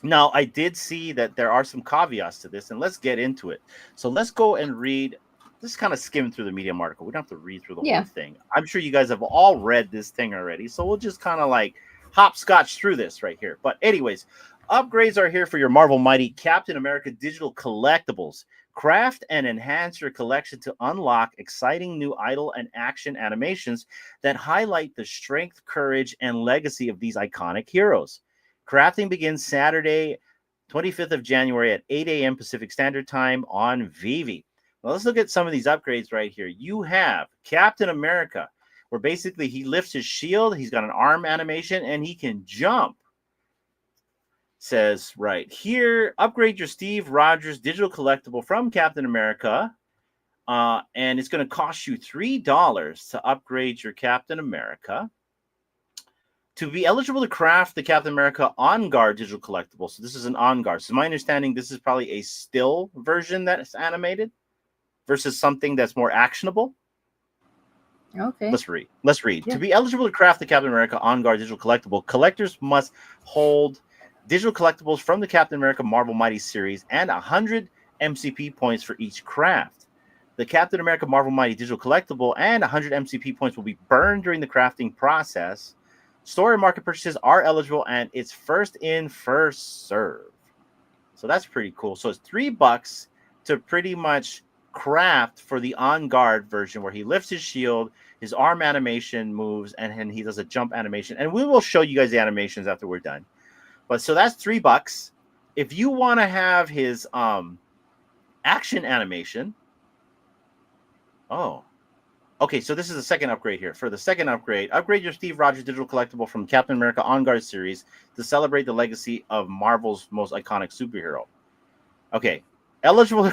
now I did see that there are some caveats to this, and let's get into it. So let's go and read. Just kind of skim through the Medium article. We don't have to read through the whole thing. I'm sure you guys have all read this thing already. So we'll just kind of like hopscotch through this right here. But anyways, upgrades are here for your Marvel Mighty Captain America digital collectibles. Craft and enhance your collection to unlock exciting new idle and action animations that highlight the strength, courage, and legacy of these iconic heroes. Crafting begins Saturday, 25th of January at 8 a.m. Pacific Standard Time on Vivi. Now let's look at some of these upgrades right here. You have Captain America, where basically he lifts his shield, he's got an arm animation, and he can jump. Says right here, upgrade your Steve Rogers digital collectible from Captain America, and it's going to cost you $3 to upgrade your Captain America. To be eligible to craft the Captain America On Guard digital collectible, so this is an On Guard. So my understanding, this is probably a still version that is animated versus something that's more actionable. Okay. Let's read. Yeah. To be eligible to craft the Captain America On Guard digital collectible, collectors must hold digital collectibles from the Captain America Marvel Mighty series and 100 MCP points for each craft. The Captain America Marvel Mighty digital collectible and 100 MCP points will be burned during the crafting process. Store and market purchases are eligible, and it's first in, first serve. So that's pretty cool. So it's $3 to pretty much craft for the On Guard version, where he lifts his shield, his arm animation moves, and he does a jump animation. And we will show you guys the animations after we're done. But so that's $3. If you want to have his action animation, okay, so this is the second upgrade here. For the second upgrade, upgrade your Steve Rogers digital collectible from Captain America On Guard series to celebrate the legacy of Marvel's most iconic superhero. Okay, eligible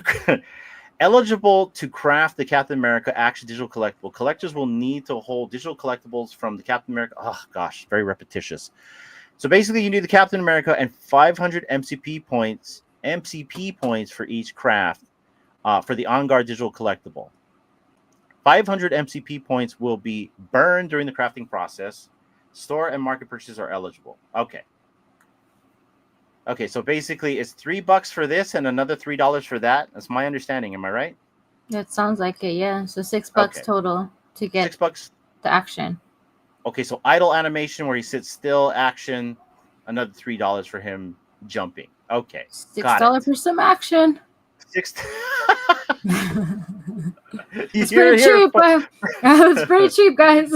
to craft the Captain America action digital collectible. Collectors will need to hold digital collectibles from the Captain America. Oh gosh, very repetitious. So basically, you need the Captain America and 500 MCP points for each craft for the On Guard digital collectible. 500 MCP points will be burned during the crafting process. Store and market purchases are eligible. Okay. Okay, so basically it's $3 for this and another $3 for that. That's my understanding. Am I right? That sounds like it, yeah. So $6 Okay. total to get $6. the action. Okay, so idle animation where he sits still, action, another $3 for him jumping. Okay, $6 for some action. Six. It's pretty cheap. It's pretty cheap, guys.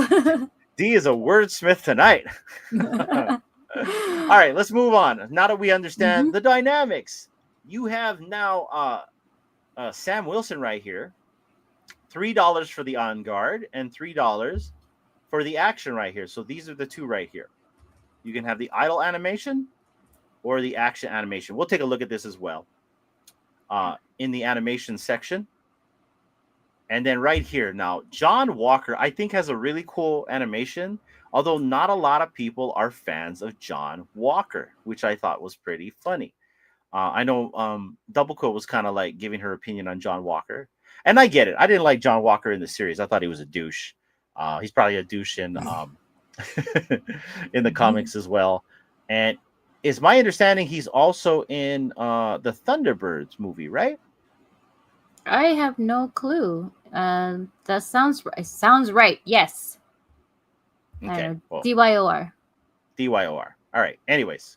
D is a wordsmith tonight. All right, let's move on. Now that we understand the dynamics, you have now Sam Wilson right here. $3 for the on guard and $3 for the action right here. So these are the two right here. You can have the idle animation or the action animation. We'll take a look at this as well in the animation section. And then right here now, John Walker, I think, has a really cool animation, although not a lot of people are fans of John Walker, which I thought was pretty funny. I know Doublecoat was kind of like giving her opinion on John Walker. And I get it. I didn't like John Walker in the series. I thought he was a douche. He's probably a douche in in the comics as well. And it's my understanding he's also in the Thunderbirds movie, right? I have no clue. That sounds right. Yes. Okay. Well, DYOR. DYOR. All right. Anyways.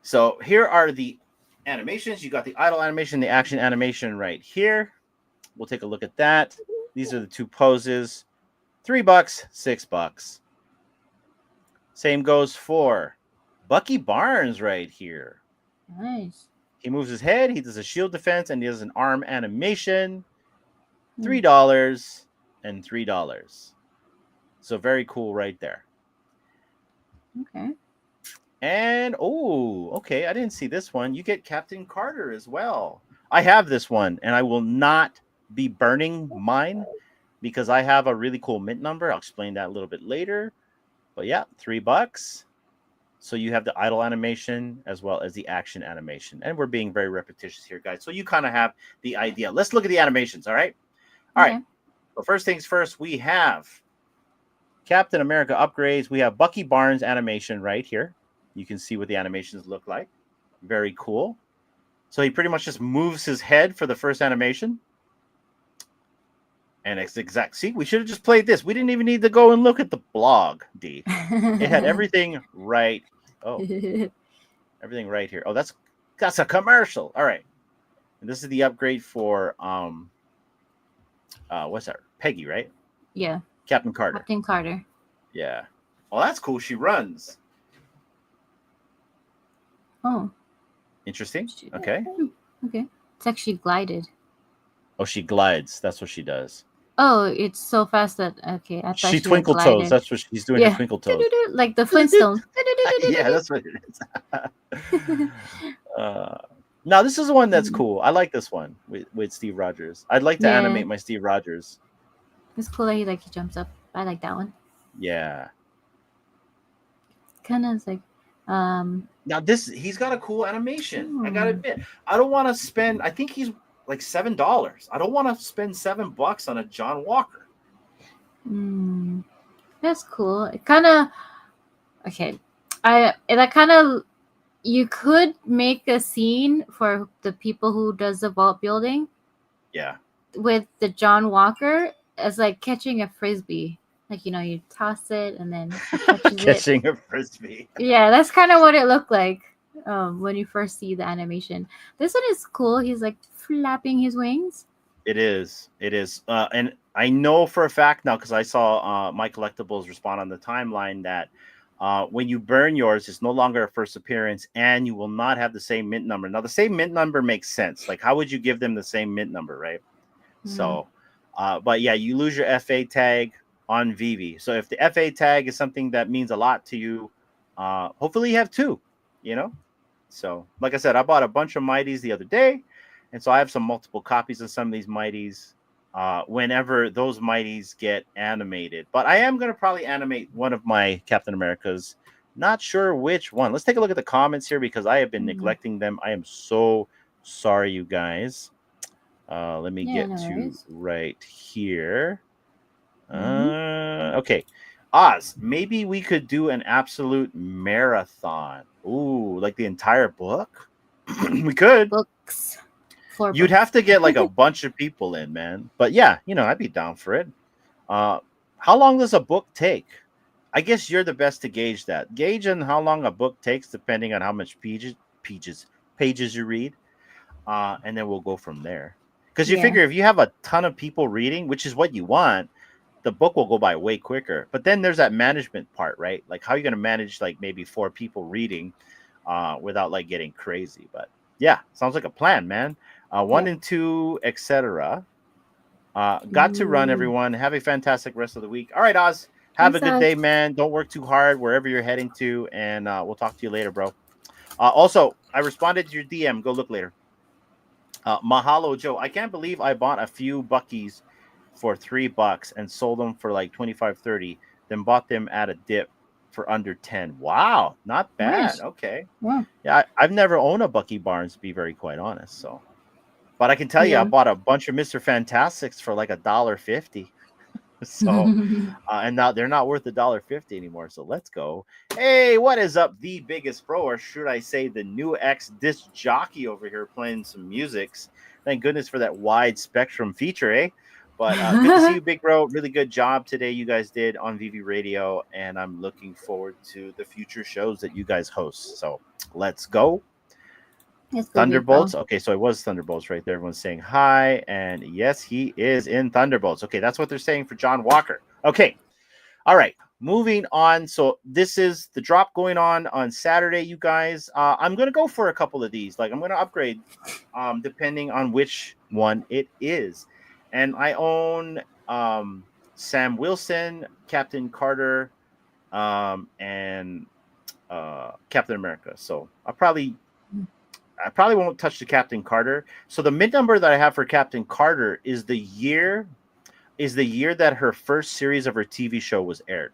So here are the animations. You got the idle animation, the action animation right here. We'll take a look at that. These are the two poses. $3, $6. Same goes for Bucky Barnes right here. Nice. He moves his head, he does a shield defense, and he does an arm animation. $3 and $3. So very cool right there. Okay. And okay, I didn't see this one. You get Captain Carter as well. I have this one, and I will not be burning mine because I have a really cool mint number. I'll explain that a little bit later. But yeah, $3. So you have the idle animation as well as the action animation. And we're being very repetitious here, guys. So you kind of have the idea. Let's look at the animations, all right? All right. So first things first, we have Captain America upgrades. We have Bucky Barnes animation right here. You can see what the animations look like. Very cool. So he pretty much just moves his head for the first animation. And it's exact. See, we should have just played this. We didn't even need to go and look at the blog, D. It had everything right. Oh, everything right here. Oh, that's a commercial. All right. And this is the upgrade for what's that? Peggy, right? Yeah. Captain Carter. Captain Carter. Yeah. Oh, that's cool. She runs. Oh. Interesting. Okay. Okay. It's actually glided. Oh, she glides. That's what she does. Oh, it's so fast that okay. I thought she twinkle toes. That's what she's doing. Her twinkle toes, like the Flintstones. Yeah, that's what it is. Now this is the one that's cool. I like this one with Steve Rogers. I'd like to animate my Steve Rogers. It's cool that he jumps up. I like that one. Yeah. Kind of like Now he's got a cool animation. I gotta admit, I don't want to spend. I think he's like $7. I don't want to spend $7 on a John Walker. That's cool. It kind of okay. You could make a scene for the people who does the vault building. Yeah. With the John Walker as like catching a frisbee. Like, you toss it and then catching a frisbee. Yeah, that's kind of what it looked like when you first see the animation. This one is cool. He's like flapping his wings. It is. And I know for a fact now because I saw my collectibles respond on the timeline that when you burn yours, it's no longer a first appearance and you will not have the same mint number. Now, the same mint number makes sense. Like, how would you give them the same mint number, right? So, but yeah, you lose your FA tag on Vivi. So if the FA tag is something that means a lot to you, hopefully you have two, So, like I said, I bought a bunch of Mighties the other day. And so I have some multiple copies of some of these Mighties whenever those Mighties get animated. But I am going to probably animate one of my Captain Americas. Not sure which one. Let's take a look at the comments here because I have been neglecting them. I am so sorry, you guys. Let me Yeah, get no to worries. right here. Mm-hmm. Okay. Oz, maybe we could do an absolute marathon. Ooh, like the entire book? We could. Books. Four You'd have books. to get like a bunch of people in, man. But yeah, I'd be down for it. Uh, how long does a book take? I guess you're the best to gauge that. Gauge on how long a book takes, depending on how much pages, pages you read, and then we'll go from there. Because you Yeah. figure if you have a ton of people reading, which is what you want, the book will go by way quicker. But then there's that management part, right? Like how are you going to manage like maybe 4 people reading without like getting crazy? But yeah, sounds like a plan, man. One Yep. and two, etc. Got to run, Ooh. everyone. Have a fantastic rest of the week. All right, Oz. Have a Thanks, good Oz. day, man. Don't work too hard wherever you're heading to, and we'll talk to you later, bro. Also, I responded to your DM. Go look later. Mahalo, Joe. I can't believe I bought a few Buckies for $3 and sold them for like 25, 30. Then bought them at a dip for under 10. Wow, not bad. Nice. Okay. Wow. Yeah, I've never owned a Bucky Barnes, to be very quite honest. So, but I can tell you, I Yeah. bought a bunch of Mr. Fantastics for like $1.50. So, and now they're not worth $1.50 anymore. So let's go. Hey, what is up, the biggest pro, or should I say the new X disc jockey over here playing some musics? Thank goodness for that wide spectrum feature, eh? But good to see you, big bro. Really good job today you guys did on VV Radio, and I'm looking forward to the future shows that you guys host. So let's go. Let's go, big bro. Thunderbolts. Okay, so it was Thunderbolts right there. Everyone's saying hi, and yes, he is in Thunderbolts. Okay, that's what they're saying for John Walker. Okay, all right. Moving on. So this is the drop going on Saturday, you guys. I'm gonna go for a couple of these. Like I'm gonna upgrade, depending on which one it is. And I own Sam Wilson, Captain Carter, and Captain America. So I probably won't touch the Captain Carter. So the mid number that I have for Captain Carter is the year that her first series of her TV show was aired.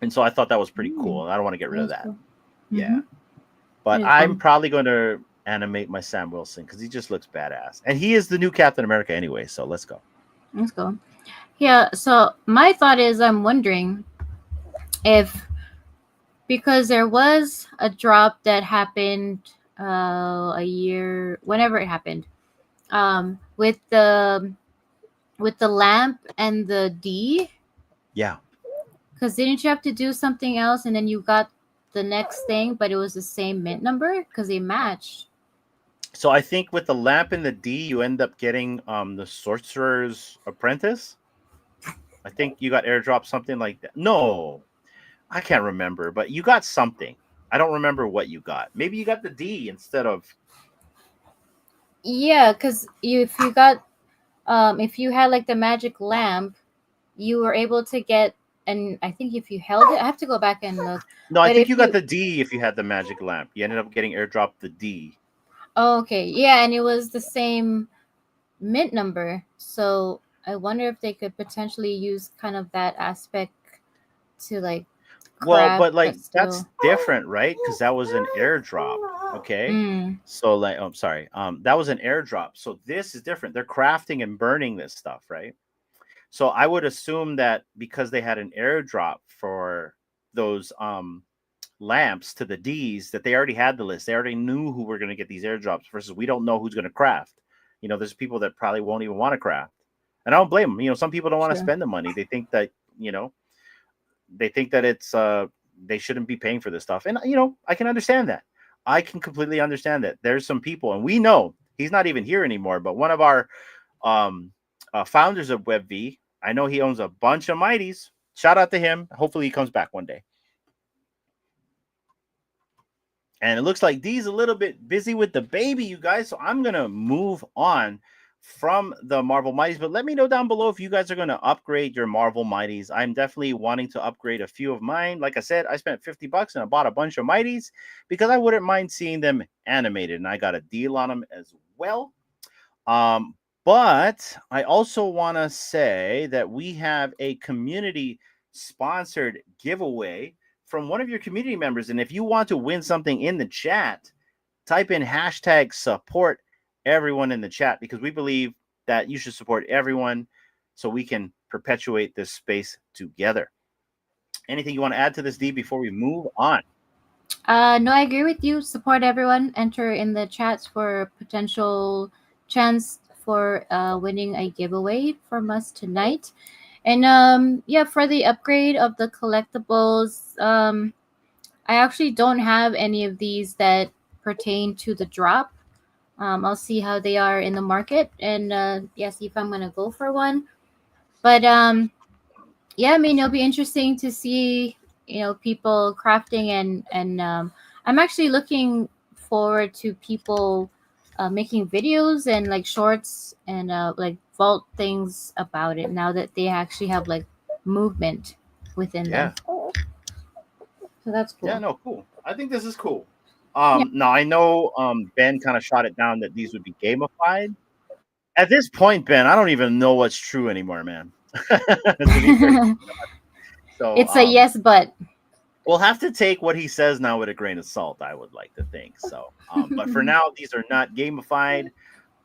And so I thought that was pretty cool. And I don't want to get rid of That's that. cool. Yeah. Mm-hmm. But Pretty I'm fun. probably going to animate my Sam Wilson because he just looks badass. And he is the new Captain America anyway. So let's go. Let's go. Yeah. So my thought is, I'm wondering if, because there was a drop that happened a year, whenever it happened, with the lamp and the D. Yeah. Because didn't you have to do something else and then you got the next thing, but it was the same mint number because they matched? So I think with the lamp and the D, you end up getting the Sorcerer's Apprentice. I think you got airdrop something like that. No, I can't remember, but you got something. I don't remember what you got. Maybe you got the D instead of. Yeah, because if you had like the magic lamp, you were able to get, and I think if you held it, I have to go back and look. No, I But think if you got you, the D if you had the magic lamp. You ended up getting airdropped the D. oh, okay, yeah, and it was the same mint number. So I wonder if they could potentially use kind of that aspect to like Well, craft, but like but that's still. different, right? Because that was an airdrop. Okay. Mm, So like, oh, sorry. That was an airdrop. So this is different. They're crafting and burning this stuff, right? So I would assume that because they had an airdrop for those lamps to the D's, that they already had the list. They already knew who were going to get these airdrops versus we don't know who's going to craft. There's people that probably won't even want to craft. And I don't blame them. Some people don't want to true. spend the money. They think that, it's they shouldn't be paying for this stuff. And I can understand that. I can completely understand that. There's some people, and we know he's not even here anymore, but one of our founders of WebV, I know he owns a bunch of Mighties. Shout out to him. Hopefully he comes back one day. And it looks like Dee's a little bit busy with the baby, you guys. So I'm going to move on from the Marvel Mighties. But let me know down below if you guys are going to upgrade your Marvel Mighties. I'm definitely wanting to upgrade a few of mine. Like I said, I spent $50 and I bought a bunch of Mighties because I wouldn't mind seeing them animated. And I got a deal on them as well. But I also want to say that we have a community-sponsored giveaway from one of your community members. And if you want to win something in the chat, type in hashtag support everyone in the chat, because we believe that you should support everyone so we can perpetuate this space together. Anything you want to add to this, D, before we move on? No, I agree with you. Support everyone. Enter in the chats for potential chance for winning a giveaway from us tonight. And yeah, for the upgrade of the collectibles, I actually don't have any of these that pertain to the drop. I'll see how they are in the market and yeah, see if I'm gonna go for one. But yeah, I mean it'll be interesting to see people crafting and I'm actually looking forward to people making videos and like shorts and like vault things about it now that they actually have like movement within them. Yeah. So that's cool. Yeah, no, cool. I think this is cool. Yeah. Now I know Ben kind of shot it down that these would be gamified. At this point, Ben, I don't even know what's true anymore, man. To be very- so It's a yes, but we'll have to take what he says now with a grain of salt, I would like to think. So, but for now, these are not gamified,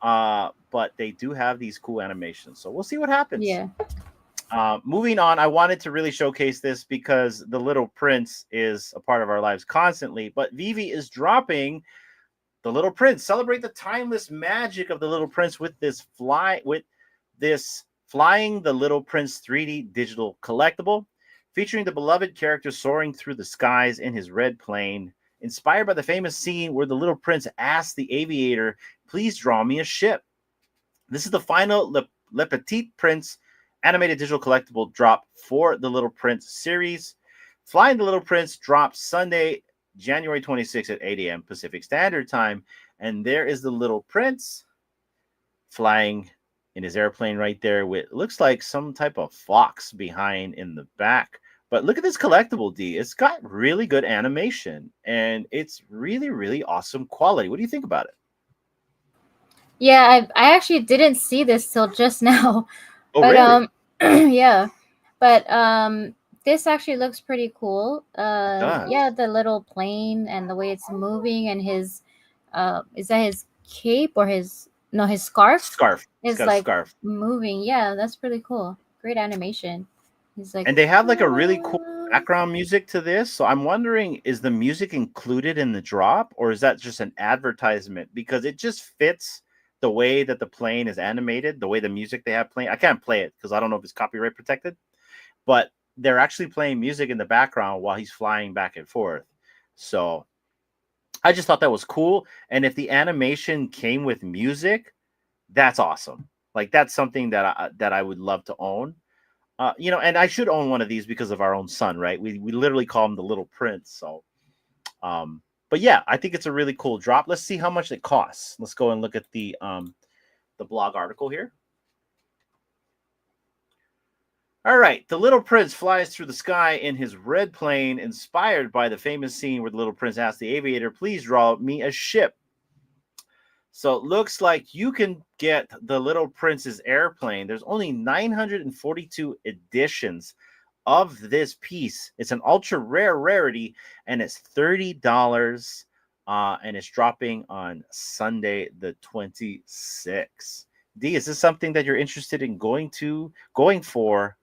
but they do have these cool animations. So we'll see what happens. yeah. Moving on, I wanted to really showcase this because the Little Prince is a part of our lives constantly. But Vivi is dropping the Little Prince. Celebrate the timeless magic of the Little Prince with this Flying the Little Prince 3D digital collectible, featuring the beloved character soaring through the skies in his red plane, inspired by the famous scene where the Little Prince asks the aviator, "Please draw me a ship." This is the final Le Petit Prince animated digital collectible drop for the Little Prince series. Flying the Little Prince drops Sunday, January 26th at 8 a.m. Pacific Standard Time. And there is the Little Prince flying in his airplane right there with looks like some type of fox behind in the back. But look at this collectible, D. It's got really good animation and it's really, really awesome quality. What do you think about it? Yeah, I actually didn't see this till just now. Oh, But really? yeah. But this actually looks pretty cool. does. Yeah, the little plane and the way it's moving and his is that his cape or his scarf? Scarf. It's Is got a like scarf. moving. Yeah, that's pretty cool. Great animation. He's like And they have like a really cool background music to this. So I'm wondering, is the music included in the drop or is that just an advertisement? Because it just fits the way that the plane is animated, the way the music they have playing. I can't play it because I don't know if it's copyright protected, but they're actually playing music in the background while he's flying back and forth. So I just thought that was cool. And if the animation came with music, that's awesome. Like that's something that I would love to own. And I should own one of these because of our own son, right? We literally call him the Little Prince. So, but yeah, I think it's a really cool drop. Let's see how much it costs. Let's go and look at the blog article here. All right, the Little Prince flies through the sky in his red plane, inspired by the famous scene where the Little Prince asks the aviator, "Please draw me a ship." So it looks like you can get the Little Prince's airplane. There's only 942 editions of this piece. It's an ultra rare rarity, and it's $30. And it's dropping on Sunday the 26th. D, is this something that you're interested in going for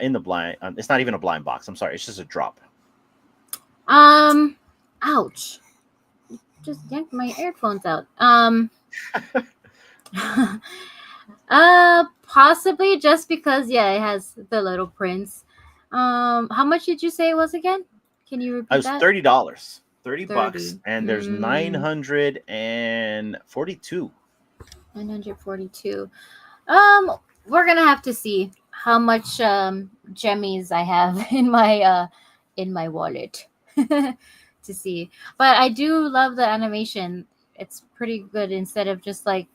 in the blind? It's not even a blind box. I'm sorry. It's just a drop. Ouch. Just yanked my earphones out. Possibly just because it has the Little Prince. How much did you say it was again? Can you repeat It was that? $30. $30, and there's 942. 942. We're gonna have to see how much jemmies I have in my wallet to see. But I do love the animation. It's pretty good instead of just having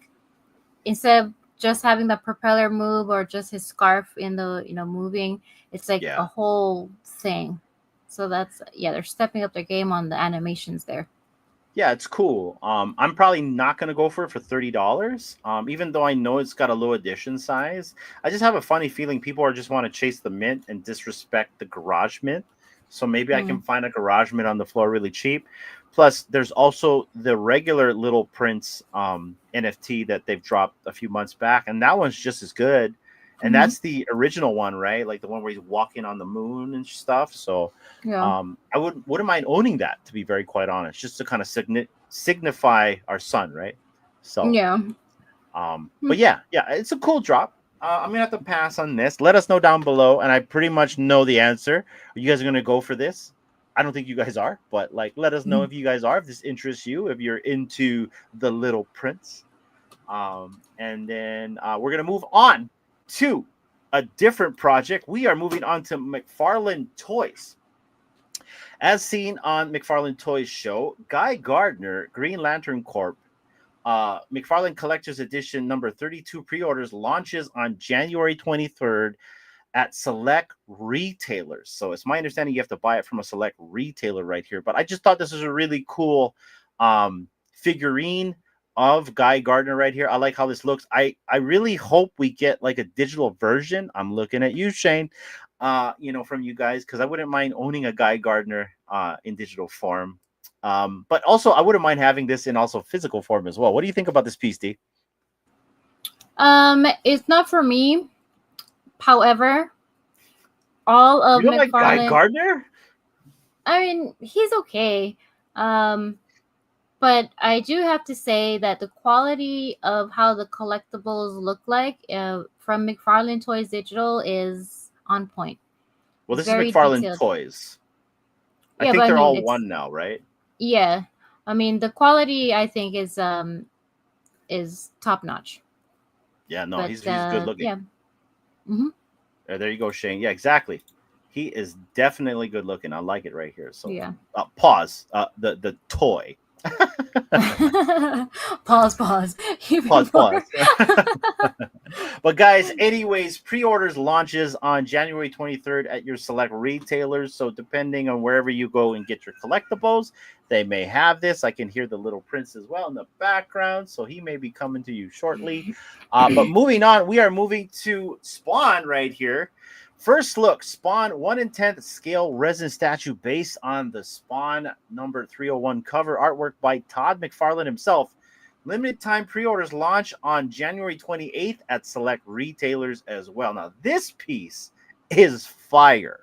the propeller move or just his scarf in the moving. It's like a whole thing. So they're stepping up their game on the animations there. Yeah, it's cool. I'm probably not going to go for it for $30. Even though I know it's got a low edition size, I just have a funny feeling people are just want to chase the mint and disrespect the garage mint. So maybe I can Mm. find a garage mint on the floor really cheap. Plus, there's also the regular Little Prince NFT that they've dropped a few months back, and that one's just as good. And Mm-hmm. that's the original one, right? Like the one where he's walking on the moon and stuff. So Yeah. I wouldn't mind owning that, to be very quite honest, just to kind of signify our son, right? So Yeah. but yeah, it's a cool drop. I'm gonna have to pass on this. Let us know down below, and I pretty much know the answer. Are you guys gonna go for this? I don't think you guys are, but like, let us know Mm. if you guys are. If this interests you, if you're into the Little Prince. And then we're gonna move on to a different project. We are moving on to McFarlane Toys. As seen on McFarlane Toys show, Guy Gardner, Green Lantern Corp. McFarlane Collector's Edition number 32 pre-orders launches on January 23rd at select retailers. So it's my understanding you have to buy it from a select retailer right here. But I just thought this was a really cool figurine of Guy Gardner right here. I like how this looks. I really hope we get like a digital version. I'm looking at you, Shane. From you guys, because I wouldn't mind owning a Guy Gardner in digital form. But also, I wouldn't mind having this in also physical form as well. What do you think about this piece, D? It's not for me. However, all of You don't like Guy McFarlane. Gardner? I mean, he's okay. Um, but I do have to say that the quality of how the collectibles look like from McFarlane Toys Digital is on point. Well, It's this is very McFarlane detailed. Toys. I Yeah, think but I they're mean, all it's one now, right? yeah. I mean, the quality I think is top notch. Yeah, no, But he's good looking. yeah. Hmm. There you go, Shane. Yeah, exactly. He is definitely good looking. I like it right here. So, Yeah. pause. The toy. Pause. Even Pause. more. But guys, anyways, pre-orders launches on January 23rd at your select retailers. So depending on wherever you go and get your collectibles, they may have this. I can hear the Little Prince as well in the background, so he may be coming to you shortly. But moving on, we are moving to Spawn right here. First look, Spawn 1/10 scale resin statue based on the Spawn number 301 cover artwork by Todd McFarlane himself. Limited time pre-orders launch on January 28th at select retailers as well. Now, this piece is fire.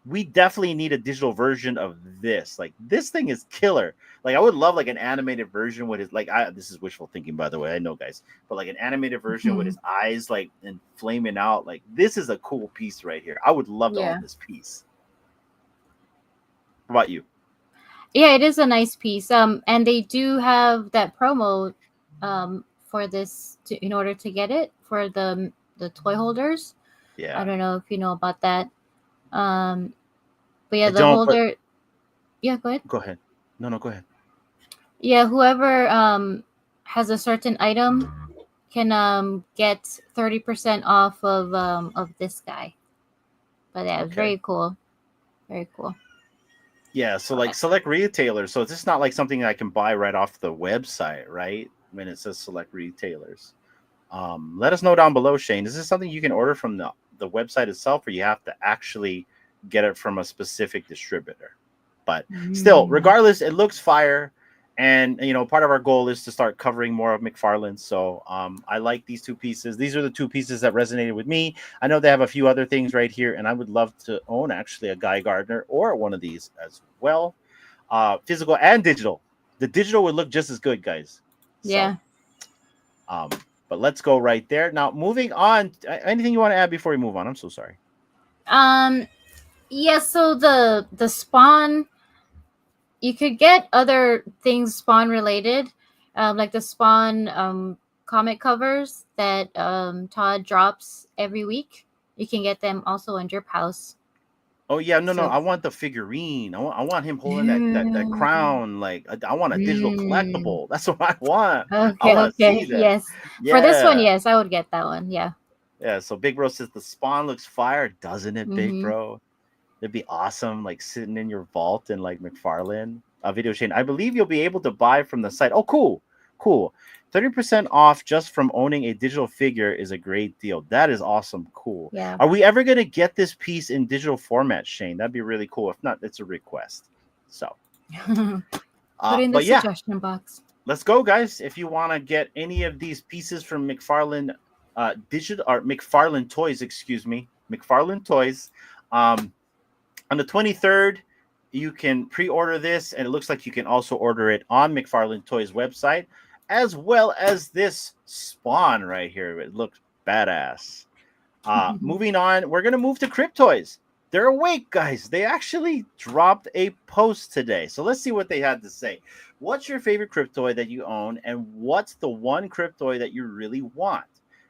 We definitely need a digital version of this. Like, this thing is killer. Like, I would love like an animated version with his this is wishful thinking, by the way. I know, guys, but like an animated version with his eyes like and flaming out. Like, this is a cool piece right here. I would love to Yeah. own this piece. What about you? Yeah, it is a nice piece. And they do have that promo for this in order to get it for the toy holders. Yeah. I don't know if you know about that. But yeah, I the don't, but- holder. Yeah, go ahead. Go ahead. No, go ahead. Yeah, whoever has a certain item can get 30% off of this guy. But yeah, Okay. very cool. Very cool. Yeah, so like select retailers. So it's just not like something I can buy right off the website, right? When it says select retailers. Let us know down below, Shane. Is this something you can order from the website itself, or you have to actually get it from a specific distributor? But still, regardless, it looks fire. And part of our goal is to start covering more of McFarlane. So I like these two pieces. These are the two pieces that resonated with me. I know they have a few other things right here, and I would love to own actually a Guy Gardner or one of these as well. Physical and digital. The digital would look just as good, guys. Yeah. But let's go right there. Now, moving on. Anything you want to add before we move on? I'm so sorry. Yeah, so the Spawn, you could get other things Spawn related, like the Spawn comic covers that Todd drops every week. You can get them also in Drip House. Oh yeah, no, So- I want the figurine. I want him holding that crown. Like I want a digital collectible. That's what I want. I Okay, wanna okay, see that. yes. For this one, Yeah. yes, I would get that one. Yeah. Yeah, so Big Bro says the Spawn looks fire, doesn't it, Big Mhm. Bro? It'd be awesome, like sitting in your vault in like McFarlane. Video Shane, I believe you'll be able to buy from the site. Oh, cool. cool. 30% off just from owning a digital figure is a great deal. That is awesome. Cool. Yeah. Are we ever going to get this piece in digital format, Shane? That'd be really cool. If not, it's a request. So, Put in the but yeah, suggestion box. let's go, guys. If you want to get any of these pieces from McFarlane Digital or McFarlane Toys, excuse me, McFarlane Toys, on the 23rd, you can pre-order this, and it looks like you can also order it on McFarlane Toys website, as well as this Spawn right here. It looks badass. Moving on, we're gonna move to Cryptoys. They're awake, guys. They actually dropped a post today. So let's see what they had to say. What's your favorite Cryptoy that you own, and what's the one Cryptoy that you really want?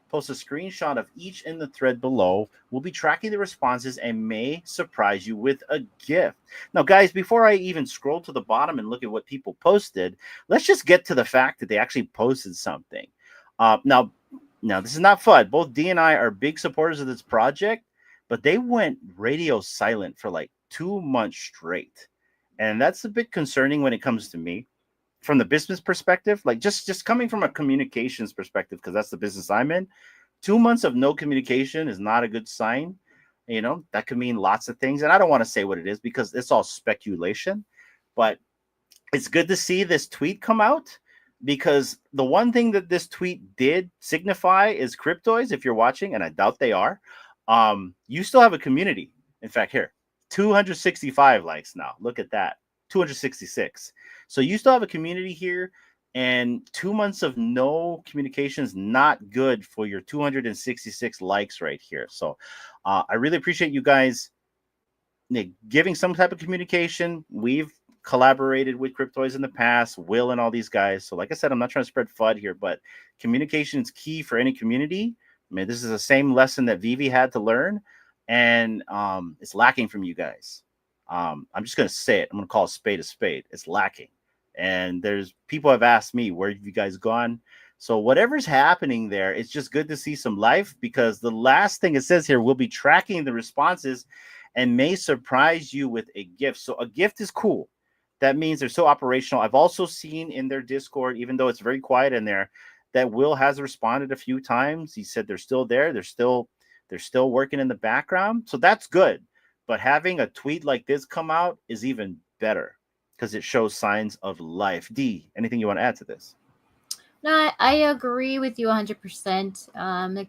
Post a screenshot of each in the thread below. We'll be tracking the responses and may surprise you with a gift. Now, guys, before I even scroll to the bottom and look at what people posted, let's just get to the fact that they actually posted something. Now, this is not FUD. Both D and I are big supporters of this project, but they went radio silent for like 2 months straight. And that's a bit concerning when it comes to me. From the business perspective, like just coming from a communications perspective, because that's the business I'm in, 2 months of no communication is not a good sign. You know, that could mean lots of things. And I don't want to say what it is because it's all speculation, but it's good to see this tweet come out, because the one thing that this tweet did signify is Cryptoys, if you're watching, and I doubt they are, you still have a community. In fact, here, 265 likes now. Look at that. 266. So you still have a community here, and 2 months of no communication is not good for your 266 likes right here. So I really appreciate you guys giving some type of communication. We've collaborated with Cryptoys in the past, Will and all these guys. So like I said, I'm not trying to spread FUD here, but communication is key for any community. I mean, this is the same lesson that Vivi had to learn, and it's lacking from you guys. I'm just going to say it. I'm going to call a spade a spade. It's lacking. And there's people have asked me, where have you guys gone? So whatever's happening there, it's just good to see some life, because the last thing it says here, we'll be tracking the responses and may surprise you with a gift. So a gift is cool. That means they're so operational. I've also seen in their Discord, even though it's very quiet in there, that Will has responded a few times. He said they're still there. They're still working in the background. So that's good. But having a tweet like this come out is even better, because it shows signs of life. D, anything you want to add to this? No, I agree with you 100%. Like,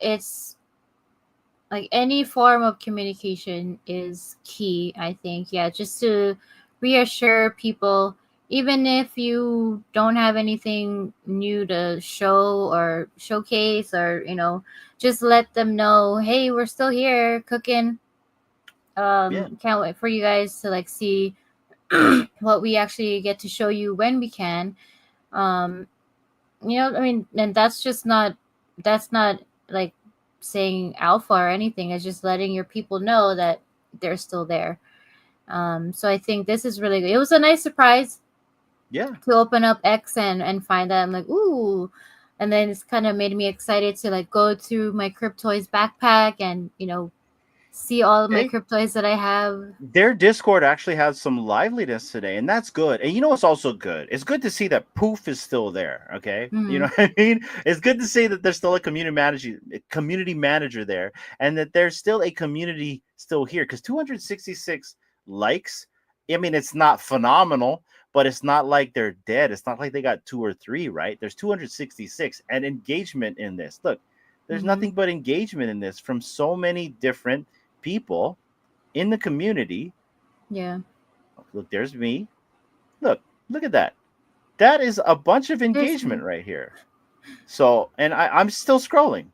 it's like any form of communication is key, I think. Yeah, just to reassure people, even if you don't have anything new to show or showcase, or just let them know, hey, we're still here cooking. Can't wait for you guys to like see what we actually get to show you when we can. I mean, and that's not like saying alpha or anything. It's just letting your people know that they're still there. So I think this is really good. It was a nice surprise. Yeah. To open up X and find that. I'm like, ooh. And then it's kind of made me excited to like go through my Cryptoys backpack and, see all of my Cryptoys that I have. Their Discord actually has some liveliness today, and that's good. And it's also good. It's good to see that Poof is still there. Okay. Mm-hmm. You know what I mean? It's good to see that there's still a community manager there, and that there's still a community still here, because 266 likes. I mean, it's not phenomenal, but it's not like they're dead. It's not like they got 2 or 3, right? There's 266 and engagement in this. Look, there's nothing but engagement in this from so many different people in the community. Yeah. Look, there's me. Look at that. That is a bunch of engagement right here. So, and I'm still scrolling.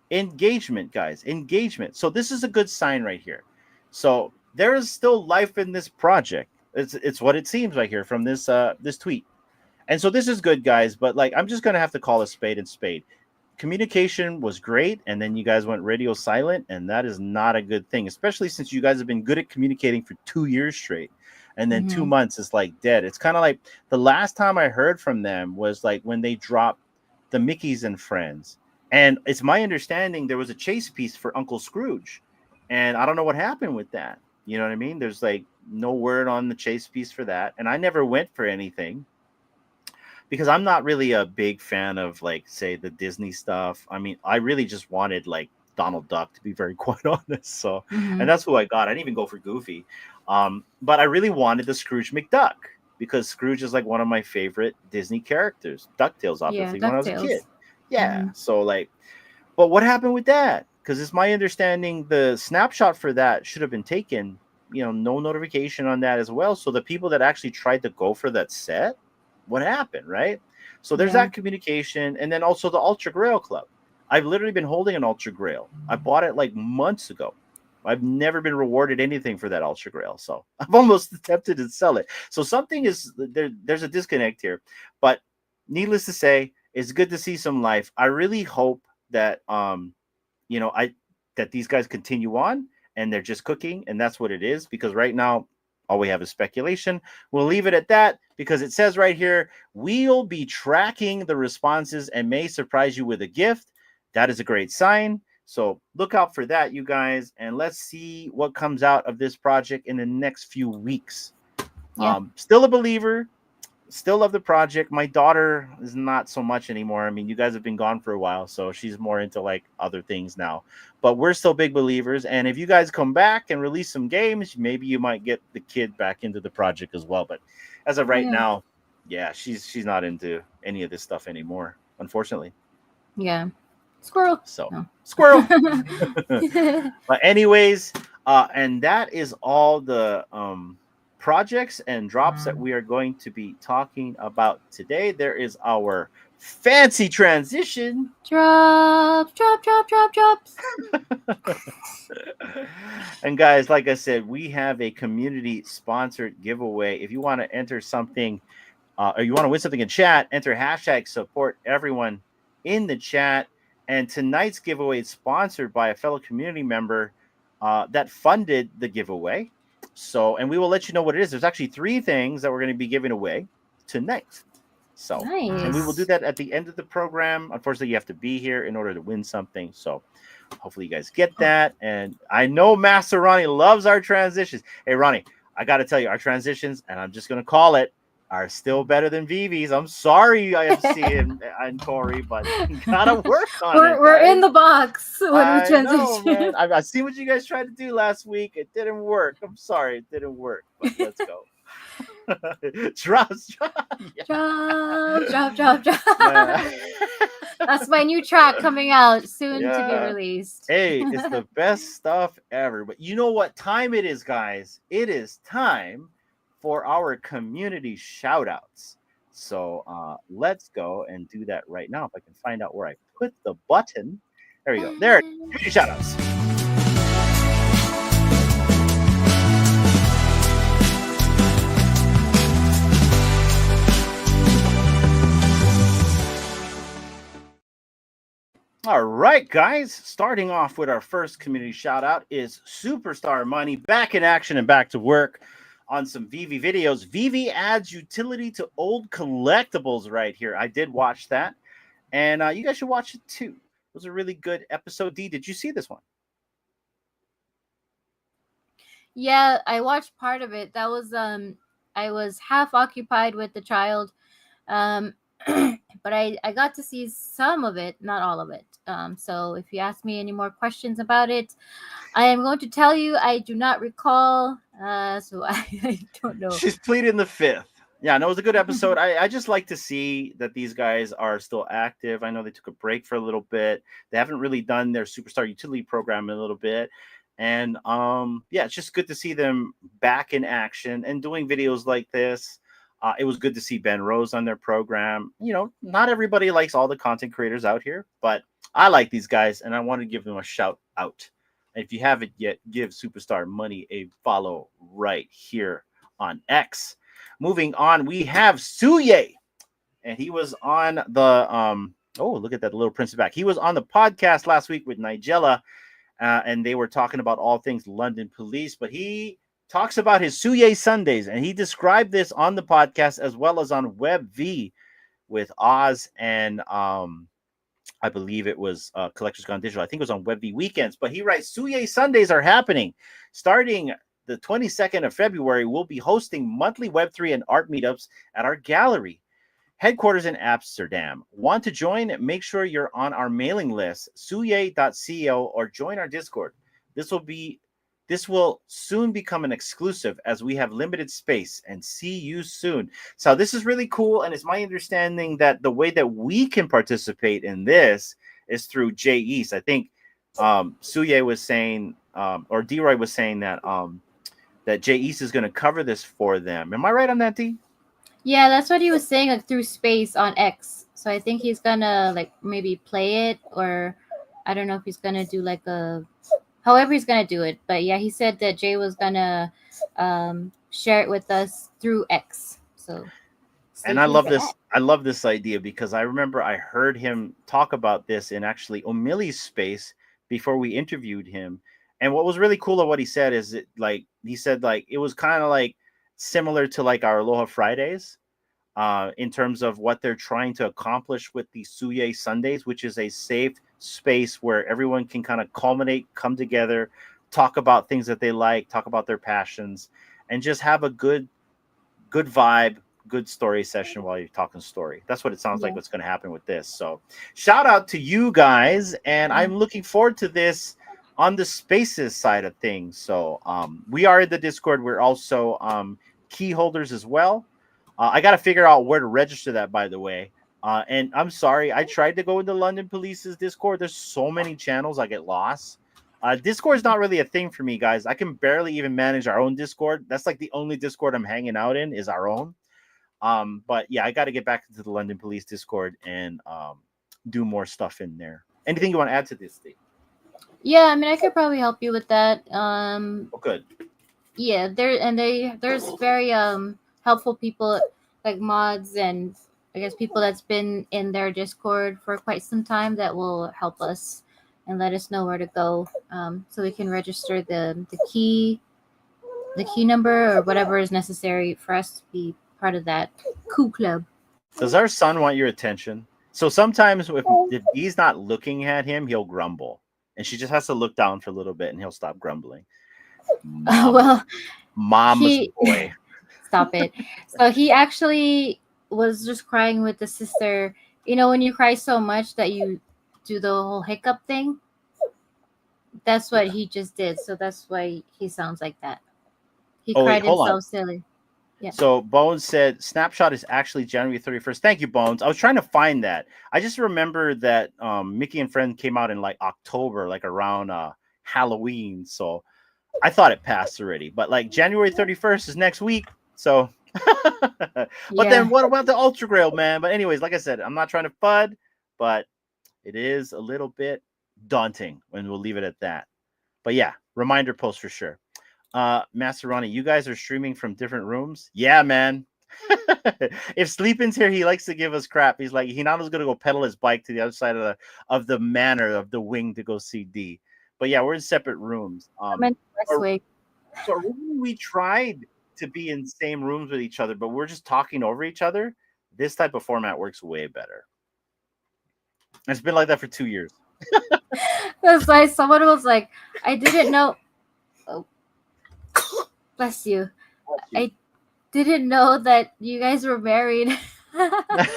Engagement, guys. Engagement. So this is a good sign right here. So there is still life in this project. It's what it seems right here from this this tweet. And so this is good, guys. But like, I'm just gonna have to call a spade a spade. Communication was great, and then you guys went radio silent, and that is not a good thing, especially since you guys have been good at communicating for 2 years straight, and then 2 months is like dead. It's kind of like the last time I heard from them was like when they dropped the Mickeys and Friends, and it's my understanding there was a chase piece for Uncle Scrooge, and I don't know what happened with that. You know what I mean? There's like no word on the chase piece for that, and I never went for anything. because I'm not really a big fan of, like, say, the Disney stuff. I mean, I really just wanted like Donald Duck, to be very quite honest. So, Mm-hmm. and that's who I got. I didn't even go for Goofy, but I really wanted the Scrooge McDuck because Scrooge is like one of my favorite Disney characters. DuckTales, Yeah, obviously, when I was a kid. DuckTales. Yeah. Mm-hmm. So like, but what happened with that? Because it's my understanding the snapshot for that should have been taken. No notification on that as well. So the people that actually tried to go for that set, what happened, right? So there's Yeah. that communication, and then also the Ultra Grail Club. I've literally been holding an Ultra Grail. I bought it like months ago. I've never been rewarded anything for that Ultra Grail, so I've almost attempted to sell it. So something is there. There's a disconnect here, but needless to say, it's good to see some life. I really hope that I that these guys continue on and they're just cooking, and that's what it is. Because right now, all we have is speculation. We'll leave it at that because it says right here, we'll be tracking the responses and may surprise you with a gift. That is a great sign. So look out for that, you guys, and let's see what comes out of this project in the next few weeks. Yeah. Still a believer. Still love the project. My daughter is not so much anymore. I mean, you guys have been gone for a while, so she's more into like other things now. But we're still big believers. And if you guys come back and release some games, maybe you might get the kid back into the project as well. But as of right Yeah. now, yeah, she's not into any of this stuff anymore, unfortunately. Yeah. Squirrel. So No. squirrel. But anyways, and that is all the projects and drops that we are going to be talking about today. There is our fancy transition. Drops. And guys, like I said, we have a community sponsored giveaway. If you want to enter something or you want to win something in chat, enter hashtag support everyone in the chat. And tonight's giveaway is sponsored by a fellow community member that funded the giveaway. So, and we will let you know what it is. There's actually 3 things that we're going to be giving away tonight. So, and we will do that at the end of the program. Unfortunately, you have to be here in order to win something. So, hopefully, you guys get that. And I know Master Ronnie loves our transitions. Hey, Ronnie, I got to tell you, our transitions, and I'm just going to call it, are still better than Vivi's. I'm sorry, IFC and Corey, but you gotta work on it. We're in the box when we transition. Man. I see what you guys tried to do last week. It didn't work. I'm sorry, it didn't work. But let's go. Drop. Yeah. That's my new track coming out soon to be released. Hey, it's the best stuff ever. But you know what time it is, guys? It is time for our community shout outs. So let's go and do that right now. If I can find out where I put the button. There we go. There it is. Community shout outs. All right, guys. Starting off with our first community shout out is Superstar Money, back in action and back to work on some Vivi videos. Vivi adds utility to old collectibles right here. I did watch that, and you guys should watch it too. It was a really good episode. D, did you see this one? Yeah, I watched part of it. That was I was half occupied with the child, but I got to see some of it, not all of it. So if you ask me any more questions about it, I am going to tell you I do not recall. So I don't know. She's pleading the fifth. Yeah, no, it was a good episode. I just like to see that these guys are still active. I know they took a break for a little bit. They haven't really done their Superstar Utility program in a little bit. And yeah, it's just good to see them back in action and doing videos like this. It was good to see Ben Rose on their program. You know, not everybody likes all the content creators out here, but I like these guys, and I want to give them a shout out. And if you haven't yet, give Superstar Money a follow right here on X. Moving on, we have Suye, and he was on the oh, look at that little princess back. He was on the podcast last week with Nigella, and they were talking about all things London police, but he talks about his Suye Sundays, and he described this on the podcast as well as on WebV with Oz and I believe it was Collectors Gone Digital. I think it was on WebV weekends. But he writes, Suye Sundays are happening. Starting the 22nd of February, we'll be hosting monthly Web3 and art meetups at our gallery. headquarters in Amsterdam. Want to join? Make sure you're on our mailing list, suye.co, or join our Discord. This will soon become an exclusive as we have limited space, and see you soon. So this is really cool, and it's my understanding that the way that we can participate in this is through J East. I think Suye was saying, or D-Roy was saying that that J East is going to cover this for them. Am I right on that, D? Yeah, that's what he was saying, like through space on X. So I think he's gonna like maybe play it, or I don't know if he's gonna do like a, however he's gonna do it. But yeah, he said that Jay was gonna share it with us through X. So and I love this. I love this idea because I remember I heard him talk about this in actually Omili's space before we interviewed him. And what was really cool of what he said is it, like he said, like it was kind of like similar to like our Aloha Fridays, in terms of what they're trying to accomplish with the Suye Sundays, which is a safe space where everyone can kind of culminate, come together, talk about things that they like, talk about their passions, and just have a good vibe, good story session while you're talking story. That's what it sounds like what's going to happen with this. So shout out to you guys, and I'm looking forward to this on the spaces side of things. So we are in the Discord. We're also key holders as well. I got to figure out where to register that, by the way. And I'm sorry, I tried to go into London Police's Discord. There's so many channels, I get lost. Discord is not really a thing for me, guys. I can barely even manage our own Discord. That's like the only Discord I'm hanging out in is our own. But yeah, I got to get back into the London Police Discord and do more stuff in there. Anything you want to add to this, Steve? Yeah, I mean, I could probably help you with that. Oh, good. Yeah, there's very helpful people like mods and I guess people that's been in their Discord for quite some time that will help us and let us know where to go, so we can register the key number or whatever is necessary for us to be part of that cool club. Does our son want your attention? So sometimes if he's not looking at him, he'll grumble, and she just has to look down for a little bit, and he'll stop grumbling. Mama's boy. Stop it. So he actually was just crying with the sister. You know, when you cry so much that you do the whole hiccup thing, that's what he just did. So that's why he sounds like that. He cried himself silly. Yeah. So Bones said snapshot is actually January 31st. Thank you, Bones. I was trying to find that. I just remember that Mickey and Friend came out in like October, like around Halloween. So I thought it passed already. But like January 31st is next week. So but then what about the Ultra Grail, man? But anyways, like I said, I'm not trying to FUD, but it is a little bit daunting, and we'll leave it at that. But yeah, reminder post for sure. Maserani, you guys are streaming from different rooms? Yeah, man. If Sleepin's here, he likes to give us crap. He's like, he not only gonna go pedal his bike to the other side of the manor of the wing to go see D. But yeah, we're in separate rooms. So originally we tried to be in the same rooms with each other, but we're just talking over each other. This type of format works way better. It's been like that for 2 years. That's why someone was like, I didn't know. Oh, bless you. I didn't know that you guys were married. Because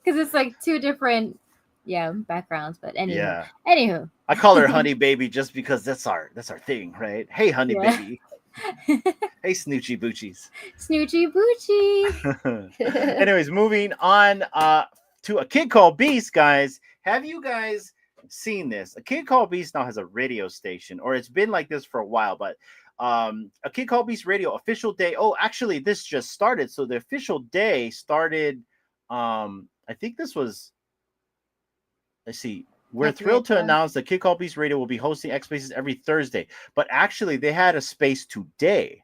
it's like two different backgrounds. But anywho. I call her honey baby just because that's our thing, right? Hey, honey baby. Hey, Snoochie Boochies. Snoochie Boochie. Anyways, moving on to A Kid Called Beast, guys. Have you guys seen this? A Kid Called Beast now has a radio station, or it's been like this for a while, but A Kid Called Beast radio official day. Oh, actually, this just started. So the official day started, I think this was, let's see. We're thrilled to announce that Kid Called Beast Radio will be hosting X Spaces every Thursday. But actually, they had a space today.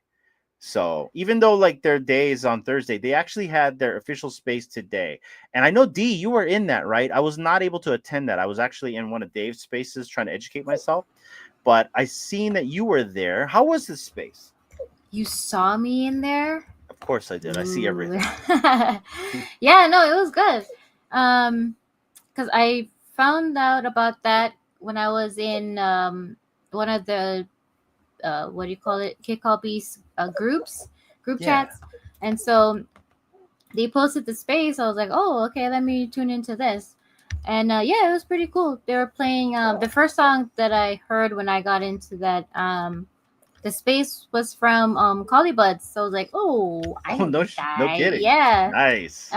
So even though like their day is on Thursday, they actually had their official space today. And I know, D, you were in that, right? I was not able to attend that. I was actually in one of Dave's spaces trying to educate myself. But I seen that you were there. How was this space? You saw me in there? Of course I did. I see everything. Yeah, no, it was good. Because I found out about that when I was in one of the what do you call it, Kid Call Beast group chats. And so they posted the space. I was like, oh, okay, let me tune into this. And yeah, it was pretty cool. They were playing the first song that I heard when I got into that the space was from Collie Buds. So I was like, oh, I Oh know no, this no guy. kidding. Yeah. Nice.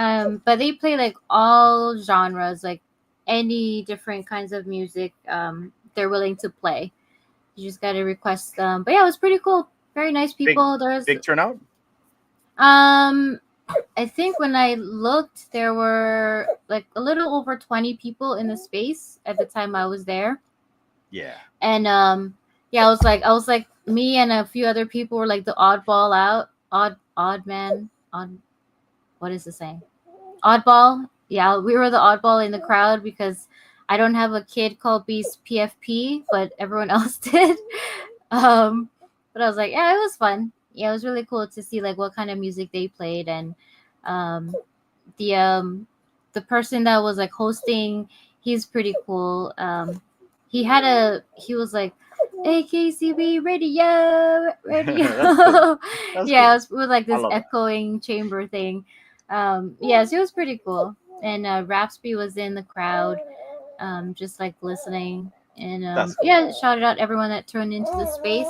But they play like all genres, like any different kinds of music they're willing to play. You just gotta request them. But yeah, it was pretty cool. Very nice Big people. There's big turnout. um I think when I looked, there were like a little over 20 people in the space at the time I was there. Yeah. And yeah, I was like me and a few other people were like the oddball out, odd man, odd what is the saying? Oddball. Yeah, we were the oddball in the crowd because I don't have a kid called Beast PFP, but everyone else did. Um, but I was like, yeah, it was fun. Yeah, it was really cool to see like what kind of music they played, and um, the um, the person that was like hosting, he's pretty cool. He was like, AKCB radio, That's cool. radio. That's Yeah, it cool. was with like I this love that. echoing chamber thing. Yeah, so it was pretty cool. And Rapsby was in the crowd, just like listening. And That's cool. yeah, shouted out everyone that turned into the space.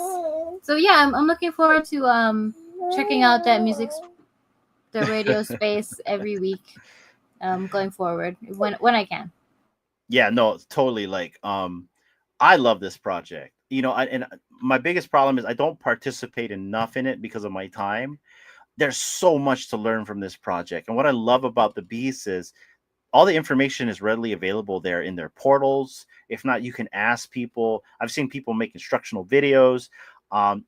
So yeah, I'm looking forward to checking out that the radio space every week, going forward when I can. Yeah, no, totally. Like, I love this project. My biggest problem is I don't participate enough in it because of my time. There's so much to learn from this project, and what I love about the Beast is all the information is readily available there in their portals. If not, you can ask people. I've seen people make instructional videos.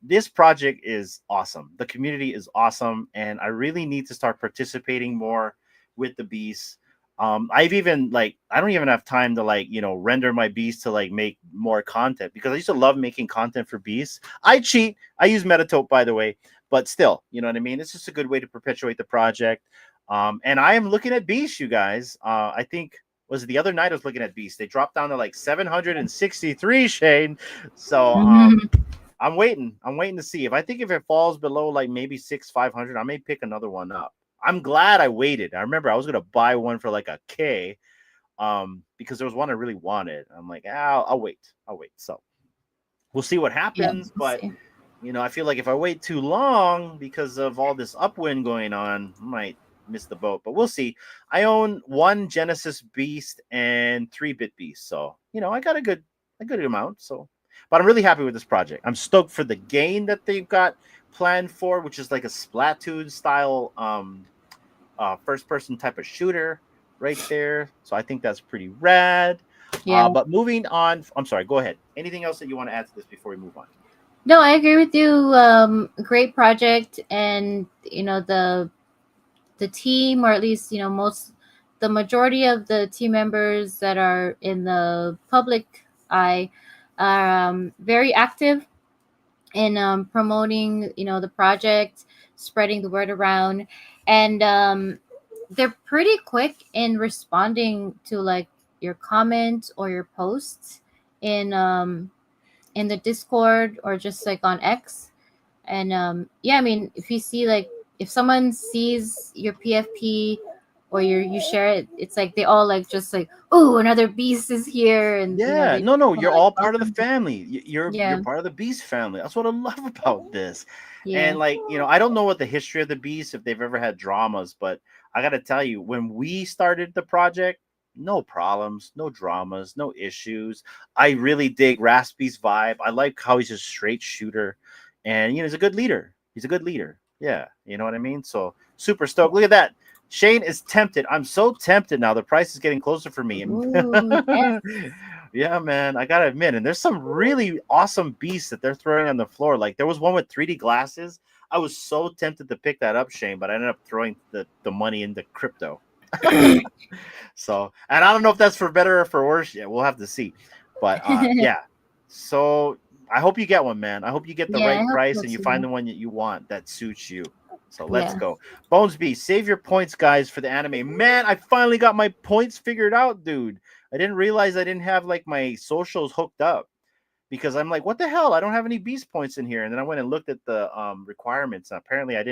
This project is awesome. The community is awesome, and I really need to start participating more with the Beast. I've even like I don't even have time to like render my Beast to like make more content because I used to love making content for Beasts. I cheat. I use Metatope, by the way, but still, you know what I mean. It's just a good way to perpetuate the project. And I am looking at Beast, you guys. I think was it the other night I was looking at Beast. They dropped down to like 763, Shane. So Mhm. I'm waiting. I'm waiting to see. If it falls below like maybe 500, I may pick another one up. I'm glad I waited. I remember I was gonna buy one for like a K, because there was one I really wanted. I'm like, I'll wait. I'll wait. So we'll see what Yeah, happens. we'll But see. I feel like if I wait too long because of all this upwind going on, I might miss the boat. But we'll see. I own one Genesis Beast and 3-bit Beast, so I got a good amount. So, but I'm really happy with this project. I'm stoked for the game that they've got planned for, which is like a Splatoon style first person type of shooter right there. So I think that's pretty rad. Yeah. But moving on, I'm sorry. Go ahead. Anything else that you want to add to this before we move on? No, I agree with you. Great project, and the team, or at least the majority of the team members that are in the public eye are very active in promoting the project, spreading the word around, and they're pretty quick in responding to like your comments or your posts in in the Discord or just like on X. And yeah, I mean, if you see like if someone sees your PFP or you share it, it's like they all like just like, oh, another beast is here, and Yeah, they no, no, wanna, you're like, all part of the welcome. family. You're Yeah, part of the Beast family. That's what I love about this. yeah, And like, I don't know what the history of the Beast if they've ever had dramas, but I got to tell you, when we started the project, no problems, no dramas, no issues. I really dig Raspy's vibe. I like how he's a straight shooter, and he's a good leader. He's a good leader. Yeah, you know what I mean? So super stoked. Look at that. Shane is tempted. I'm so tempted now. The price is getting closer for me. ooh, yes, Yeah, man. I gotta admit, and there's some really awesome beasts that they're throwing on the floor. Like there was one with 3D glasses. I was so tempted to pick that up, Shane, but I ended up throwing the money into crypto. So, and I don't know if that's for better or for worse. Yeah, we'll have to see. But yeah. So I hope you get one, man. I hope you get the yeah. I right hope price so and you find too. the one that you want that suits you. So let's Yeah, go. Bones B, save your points, guys, for the anime. Man, I finally got my points figured out, dude. I didn't realize I didn't have like my socials hooked up because I'm like, what the hell? I don't have any beast points in here. And then I went and looked at the requirements. And apparently, I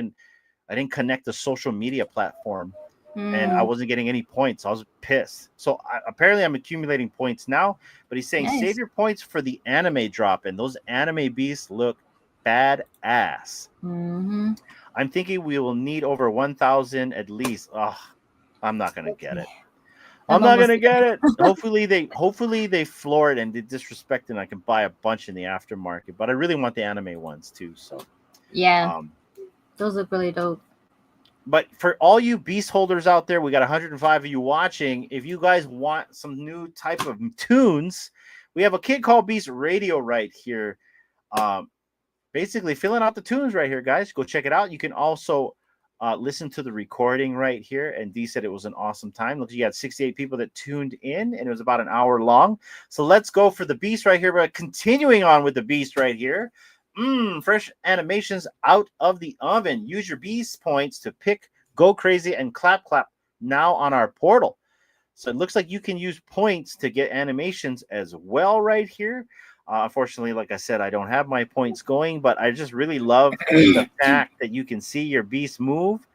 I didn't connect the social media platform, and I Mm, wasn't getting any points. I was pissed. So apparently I'm accumulating points now, but he's saying save nice. your points for the anime drop, and those anime beasts look badass. Mm-hmm. I'm thinking we will need over 1,000 at least. Ugh, I'm not gonna get Okay. it. I'm I'm not almost gonna get there. it. Hopefully they floor it and they disrespect it and I can buy a bunch in the aftermarket. But I really want the anime ones too. So Yeah, um those look really dope. but for all you beast holders out there, we got 105 of you watching. If you guys want some new type of tunes, we have a Kid Called Beast radio right here. Um, basically filling out the tunes right here, guys. Go check it out. You can also listen to the recording right here. And Dee said it was an awesome time. Look, you had 68 people that tuned in, and it was about an hour long. So let's go for the beast right here. But continuing on with the beast right here. Fresh animations out of the oven. Use your beast points to pick, go crazy, and clap clap now on our portal. So it looks like you can use points to get animations as well right here. Unfortunately, like I said, I don't have my points going, but I just really love the fact that you can see your beast move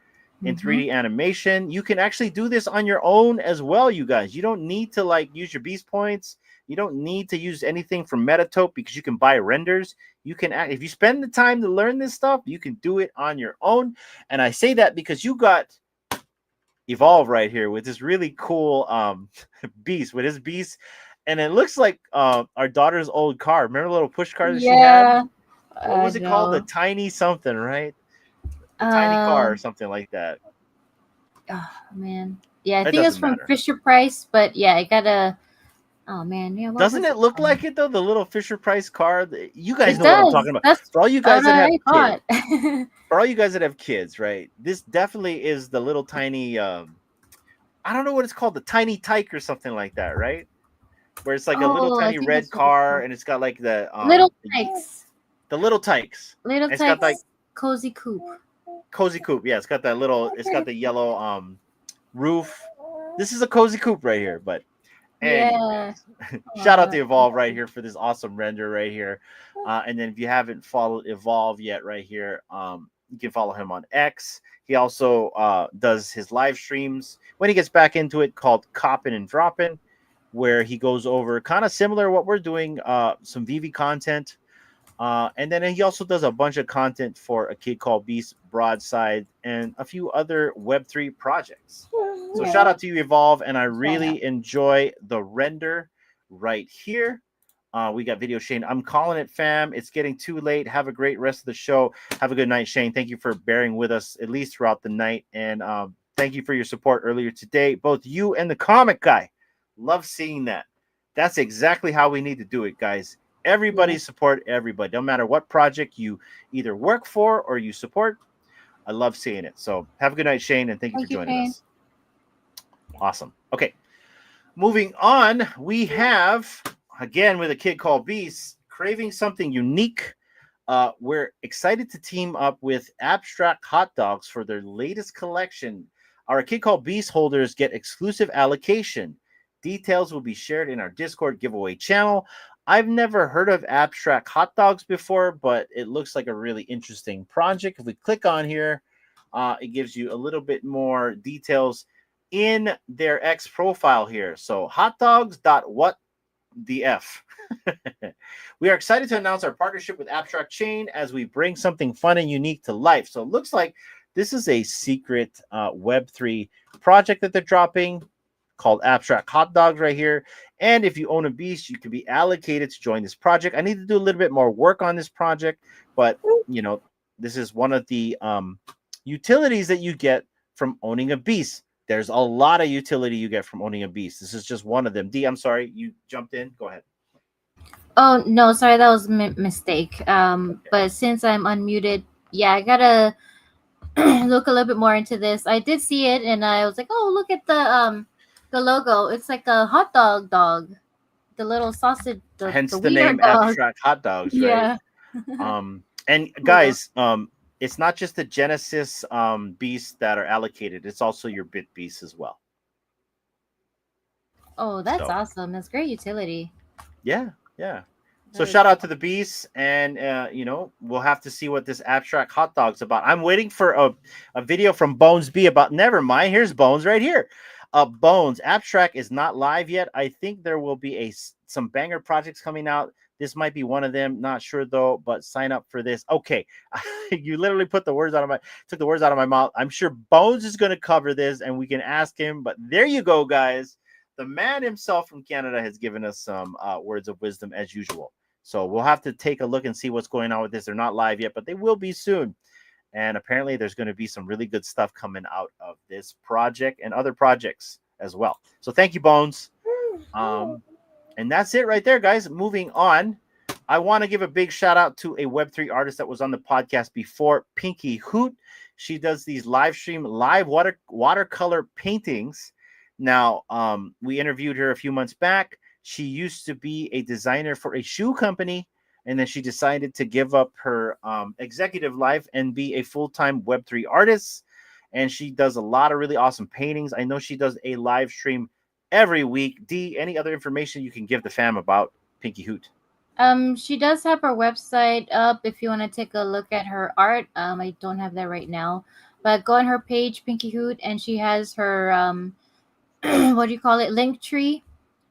in Mm-hmm. 3D animation. You can actually do this on your own as well, you guys. You don't need to like use your beast points. You don't need to use anything from Metatope because you can buy renders. You can if you spend the time to learn this stuff, you can do it on your own. And I say that because you got Evolve right here with this really cool beast with his beast, and it looks like our daughter's old car. Remember the little push car that she had? Yeah, What I was it called? The know. tiny something, right? The tiny car or Um, something like that. oh man, yeah, I It think it's doesn't from matter. Fisher Price, but yeah, I gotta. Oh man, yeah, what Doesn't was it it look called? like it though? The little Fisher Price car. You guys It know what I'm talking does. about. That's For all you guys what that have I kids, thought. for all you guys that have kids, right? This definitely is the little tiny. I don't know what it's called, the tiny tyke or something like that, right? Where it's like a little Oh, I tiny think red that's what it's car called. and it's got like Little Tykes. the little tykes. Little And it's got like Tykes Cozy Coop. cozy coupe. Yeah, it's got the yellow roof. This is a cozy coupe right here, but anyways. Yeah. Shout out to That's Evolve right cute. here for this awesome render right here. And then if you haven't followed Evolve yet right here, you can follow him on X. He also does his live streams when he gets back into it called Coppin' and Droppin', where he goes over kind of similar to what we're doing, some VV content. And then he also does a bunch of content for A Kid Called Beast, Broadside, and a few other Web3 projects. So Yeah. shout out to you, Evolve, and I Shout out. really enjoy the render right here. We got Video Shane. I'm calling it, fam. It's getting too late. Have a great rest of the show. Have a good night, Shane. Thank you for bearing with us at least throughout the night. And thank you for your support earlier today. Both you and the comic guy. Love seeing that. That's exactly how we need to do it, guys. Yeah. Everybody support everybody. No matter what project you either work for or you support. I love seeing it. So have a good night, Shane, and thank you for Thank you, joining Shane. us. Awesome. Okay. Moving on, we have again with A Kid Called Beast, craving something unique. We're excited to team up with Abstract Hot Dogs for their latest collection. Our Kid Called Beast holders get exclusive allocation. Details will be shared in our Discord giveaway channel. I've never heard of Abstract Hot Dogs before, but it looks like a really interesting project. If we click on here, it gives you a little bit more details in their X profile here. So hot dogs dot what the F. We are excited to announce our partnership with Abstract Chain as we bring something fun and unique to life. So it looks like this is a secret Web3 project that they're dropping called Abstract Hot Dogs right here. And if you own a beast, you can be allocated to join this project. I need to do a little bit more work on this project, but you know, this is one of the utilities that you get from owning a beast. There's a lot of utility you get from owning a beast. This is just one of them. D, I'm sorry, you jumped in. Go ahead. Oh no, sorry, that was mistake. Okay. But since I'm unmuted, yeah, I gotta look a little bit more into this. I did see it, and I was like, oh, look at the logo. It's like a hot dog, the little sausage, the Hence the wiener name dog. Abstract Hot Dogs, right? Yeah. And Cool. guys, it's not just the Genesis beasts that are allocated, it's also your bit beasts as well. Oh, that's So awesome. That's great utility. yeah, yeah. So That is shout out to awesome. the beast, and we'll have to see what this abstract hot dog's about. I'm waiting for a video from Bones B about. Never mind, here's Bones right here. Bones abstract is not live yet. I think there will be some banger projects coming out. This might be one of them. Not sure though, but sign up for this. Okay, you literally took the words out of my mouth. I'm sure Bones is going to cover this, and we can ask him. But there you go, guys. The man himself from Canada has given us some words of wisdom as usual. So we'll have to take a look and see what's going on with this. They're not live yet, but they will be soon. And apparently there's going to be some really good stuff coming out of this project and other projects as well. So thank you, Bones. And that's it right there, guys. Moving on. I want to give a big shout out to a Web3 artist that was on the podcast before, Pinky Hoot. She does these live watercolor paintings. Now, we interviewed her a few months back. She used to be a designer for a shoe company, and then she decided to give up her executive life and be a full-time Web3 artist. And she does a lot of really awesome paintings. I know she does a live stream every week. D, any other information you can give the fam about Pinky Hoot? She does have her website up if you want to take a look at her art. I don't have that right now, but go on her page, Pinky Hoot, and she has her what do you call it, link tree,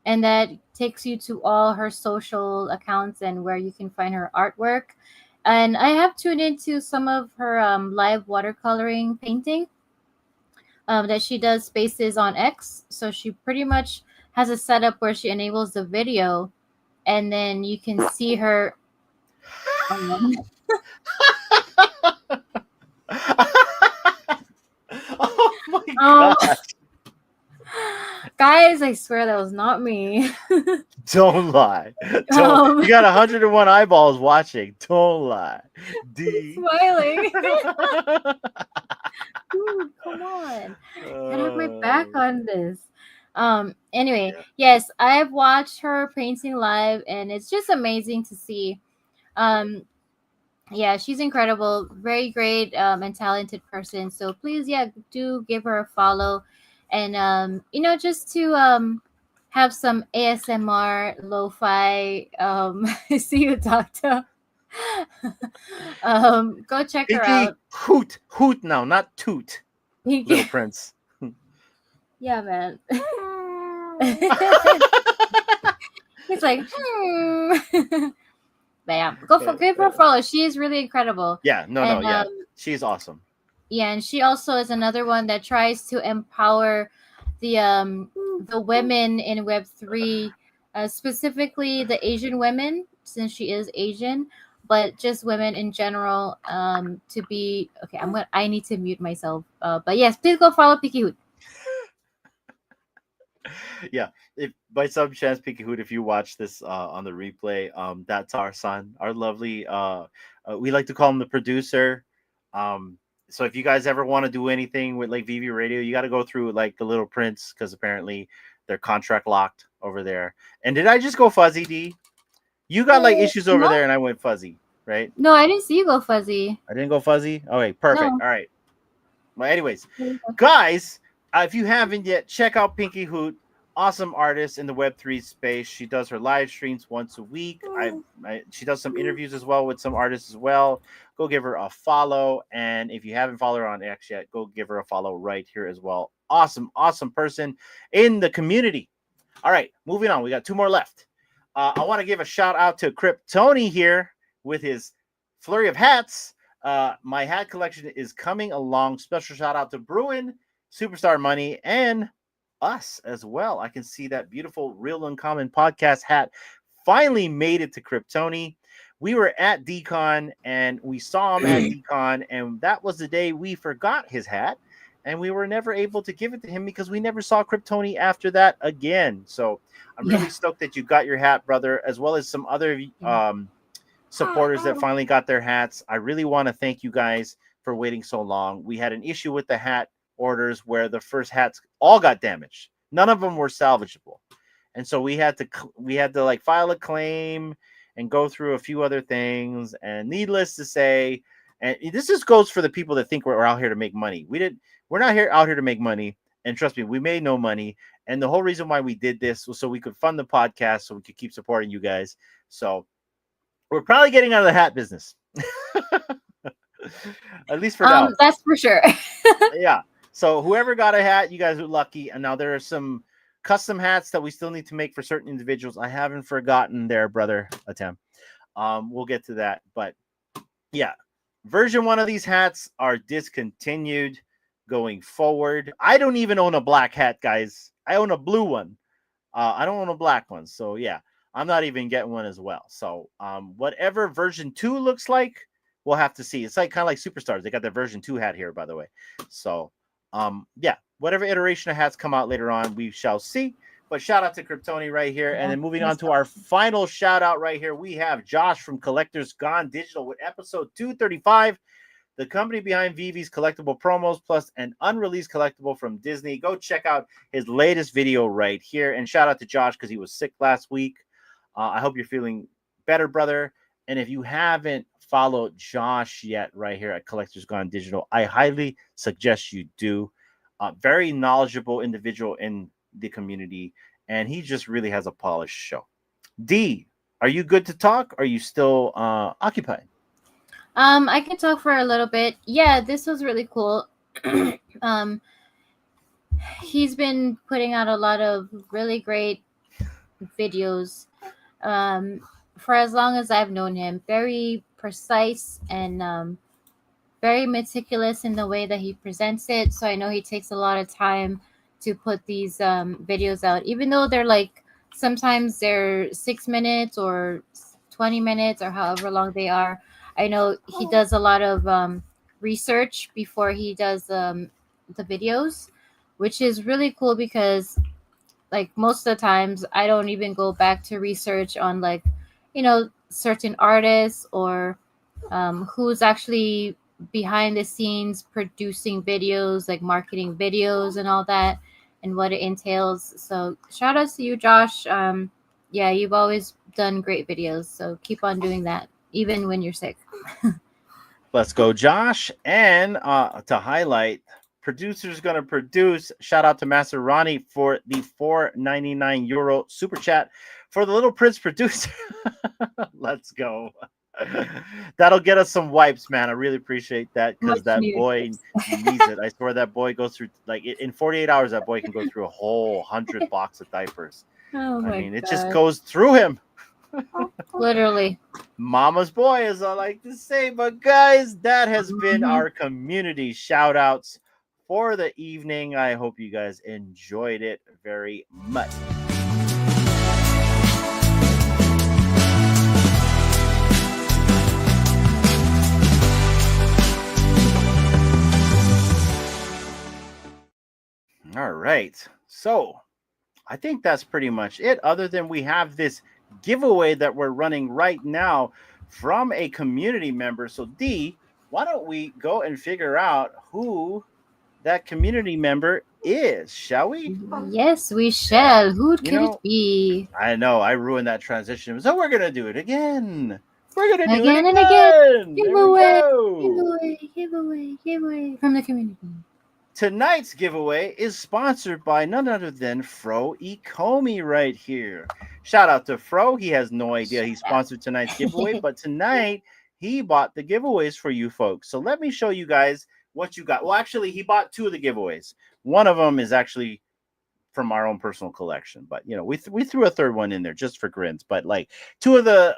and that takes you to all her social accounts and where you can find her artwork. And I have tuned into some of her live watercoloring painting that she does spaces on X. So she pretty much has a setup where she enables the video, and then you can see her. Oh my Um, god. guys, I swear that was not me. Don't lie. Um, You got 101 eyeballs watching. Don't lie. D. smiling. Dude, come on. Gotta have my back on this. Anyway, Yeah. yes, I've watched her painting live, and it's just amazing to see. Um, yeah, she's incredible, very great and talented person. So please, yeah, do give her a follow, and just to have some ASMR lo-fi. See you, doctor. Go check her Pinky out. Hoot now, not toot. Little Prince. Yeah, man. He's like, But yeah, give her a follow. She is really incredible. Yeah, And yeah. She's awesome. yeah, and she also is another one that tries to empower the women in Web3, specifically the Asian women, since she is Asian, but just women in general. To be okay, I need to mute myself. But yes, please go follow Pinky Hoot. Yeah, if by some chance, Pinky Hoot, if you watch this on the replay, that's our son, our lovely. We like to call him the producer. So if you guys ever want to do anything with like VV Radio, you got to go through like the Little Prince, because apparently they're contract locked over there. And did I just go fuzzy, D? You got like issues over No. there, and I went fuzzy, right? No, I didn't see you go fuzzy. I didn't go fuzzy. Okay, perfect. No. All right. Well, anyways, guys, if you haven't yet, check out Pinky Hoot. Awesome artist in the Web3 space. She does her live streams once a week. She does some interviews as well with some artists as well. Go give her a follow. And if you haven't followed her on X yet, go give her a follow right here as well. Awesome, awesome person in the community. All right, moving on. We got two more left. I want to give a shout out to Kryptoni here with his flurry of hats. My hat collection is coming along. Special shout out to Bruin, Superstar Money, and us as well. I can see that beautiful Real Uncommon podcast hat finally made it to Kryptoni. We were at DCon and we saw him at DCon, and that was the day we forgot his hat, and we were never able to give it to him because we never saw Kryptoni after that again. So I'm really stoked that you got your hat, brother, as well as some other supporters that finally got their hats. I really want to thank you guys for waiting so long. We had an issue with the hat orders where the first hats all got damaged. None of them were salvageable, and so we had to like file a claim and go through a few other things. And needless to say, and this just goes for the people that think we're out here to make money. We're not out here to make money. And trust me, we made no money. And the whole reason why we did this was so we could fund the podcast, so we could keep supporting you guys. So We're probably getting out of the hat business. At least for now. That's for sure. Yeah. So whoever got a hat, you guys are lucky. And now there are some custom hats that we still need to make for certain individuals. I haven't forgotten there, brother Atem. We'll get to that. But yeah, version 1 of these hats are discontinued going forward. I don't even own a black hat, guys. I own a blue one. I don't own a black one. So yeah, I'm not even getting one as well. So whatever version 2 looks like, we'll have to see. It's like kind of like Superstars. They got their version 2 hat here, by the way. So yeah, whatever iteration of hats come out later on, we shall see. But shout out to Kryptoni right here. And then moving on to our final shout out right here, we have Josh from Collectors Gone Digital with episode 235, the company behind Vivi's collectible promos, plus an unreleased collectible from Disney. Go check out his latest video right here. And shout out to Josh because he was sick last week. I hope you're feeling better, brother. And if you haven't followed Josh yet right here at Collectors Gone Digital, I highly suggest you do. Very knowledgeable individual in the community, and he just really has a polished show. D, are you good to talk? Are you still occupied? I can talk for a little bit. Yeah, this was really cool. He's been putting out a lot of really great videos for as long as I've known him. Very precise and very meticulous in the way that he presents it. So I know he takes a lot of time to put these videos out, even though they're like, sometimes they're 6 minutes or 20 minutes or however long they are. I know he does a lot of research before he does the videos, which is really cool because like most of the times I don't even go back to research on like, certain artists or who's actually behind the scenes producing videos, like marketing videos and all that, and what it entails. So shout out to you, Josh. Yeah, you've always done great videos, so keep on doing that even when you're sick. Let's go, Josh. And to highlight, producer's gonna produce. Shout out to Master Ronnie for the €4.99 super chat for the Little Prince producer. Let's go. That'll get us some wipes, man. I really appreciate that because that boy needs it. I swear that boy goes through, like, in 48 hours, that boy can go through a whole 100 box of diapers. Oh my God. It just goes through him. Literally. Mama's boy, as I like to say. But guys, that has been our community shout outs for the evening. I hope you guys enjoyed it very much. All right. So I think that's pretty much it, other than we have this giveaway that we're running right now from a community member. So D, why don't we go and figure out who that community member is, shall we? Yes, we shall. Who could it be? I know I ruined that transition, so we're gonna do it again. We're gonna do again it and again. Giveaway From the community. Tonight's giveaway is sponsored by none other than Fro Ikomi right here. Shout out to Fro. He has no idea he sponsored tonight's giveaway, but tonight he bought the giveaways for you folks. So let me show you guys what you got. Well, actually, he bought two of the giveaways. One of them is actually from our own personal collection, but we threw a third one in there just for grins. But like two of the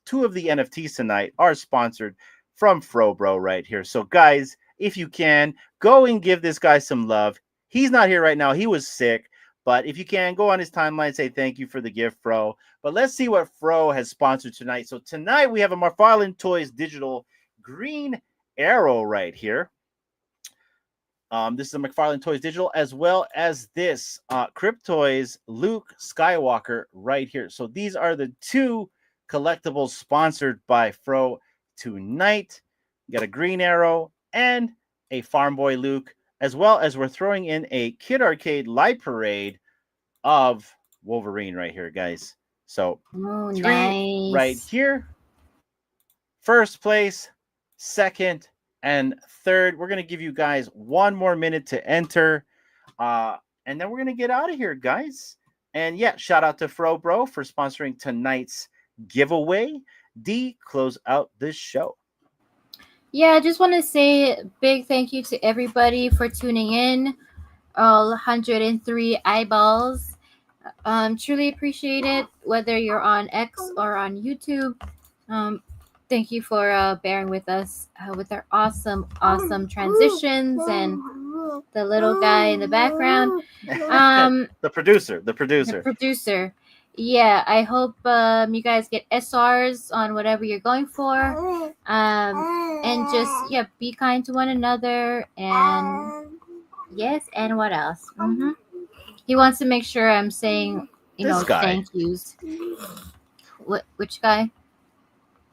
NFTs tonight are sponsored from Fro Bro right here. So guys, if you can, go and give this guy some love. He's not here right now. He was sick. But if you can, go on his timeline, say thank you for the gift, Fro. But let's see what Fro has sponsored tonight. So tonight we have a McFarlane Toys Digital Green Arrow right here. This is a McFarlane Toys Digital, as well as this Cryptoys Luke Skywalker right here. So these are the two collectibles sponsored by Fro tonight. You got a Green Arrow and a Farm Boy Luke, as well as we're throwing in a Kid Arcade Light Parade of Wolverine right here, guys. So three nice. Right here. First place, second, and third. We're going to give you guys 1 more minute to enter. And then we're going to get out of here, guys. And yeah, shout out to Fro Bro for sponsoring tonight's giveaway. D, close out this show. Yeah, I just want to say big thank you to everybody for tuning in. All 103 eyeballs. Truly appreciate it, whether you're on X or on YouTube. Um, Thank you for bearing with us with our awesome transitions and the little guy in the background. The producer. The producer. Yeah, I hope you guys get SRs on whatever you're going for. And just, yeah, be kind to one another. And yes, and what else? He wants to make sure I'm saying, This guy. thank yous. Which guy?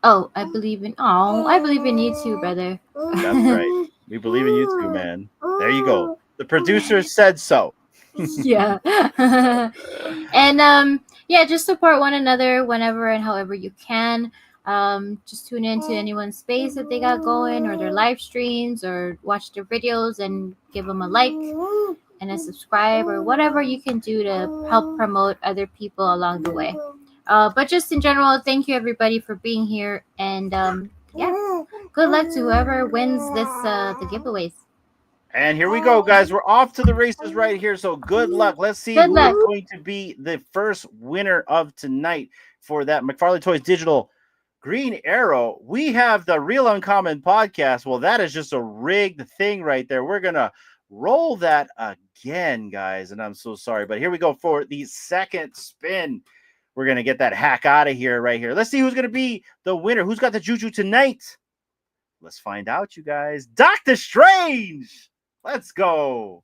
Oh, I believe in you too, brother. That's right. We believe in you too, man. There you go. The producer said so. Yeah. And yeah, just support one another whenever and however you can. Just tune into anyone's space that they got going, or their live streams, or watch their videos and give them a like and a subscribe, or whatever you can do to help promote other people along the way. But just in general, thank you everybody for being here, and yeah, good luck to whoever wins this the giveaways. And here we go, guys. We're off to the races right here. So good luck. Let's see who's going to be the first winner of tonight for that McFarlane Toys Digital Green Arrow. We have the Real Uncommon podcast. Well, that is just a rigged thing right there. We're going to roll that again, guys. And I'm so sorry. But here we go for the second spin. We're going to get that hack out of here right here. Let's see who's going to be the winner. Who's got the juju tonight? Let's find out, you guys. Doctor Strange! Let's go.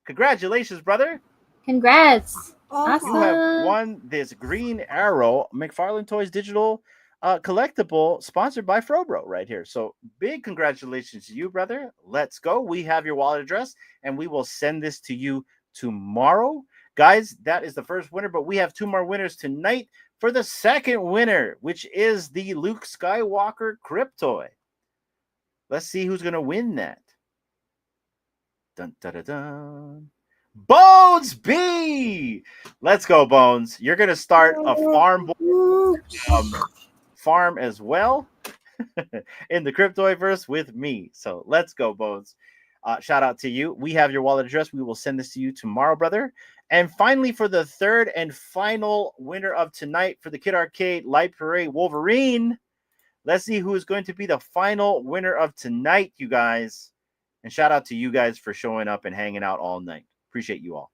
Congratulations, brother. Congrats. Awesome. You have won this Green Arrow McFarlane Toys Digital collectible sponsored by Frobro right here. So big congratulations to you, brother. Let's go. We have your wallet address, and we will send this to you tomorrow. Guys, that is the first winner, but we have two more winners tonight for the second winner, which is the Luke Skywalker Cryptoy. Let's see who's going to win that. Dun, dun, dun, dun. Bones B! Let's go, Bones. You're going to start a farm as well in the Cryptoiverse with me. So let's go, Bones. Shout out to you. We have your wallet address. We will send this to you tomorrow, brother. And finally, for the third and final winner of tonight for the Kid Arcade Light Parade Wolverine, let's see who is going to be the final winner of tonight, you guys. And shout out to you guys for showing up and hanging out all night. Appreciate you all.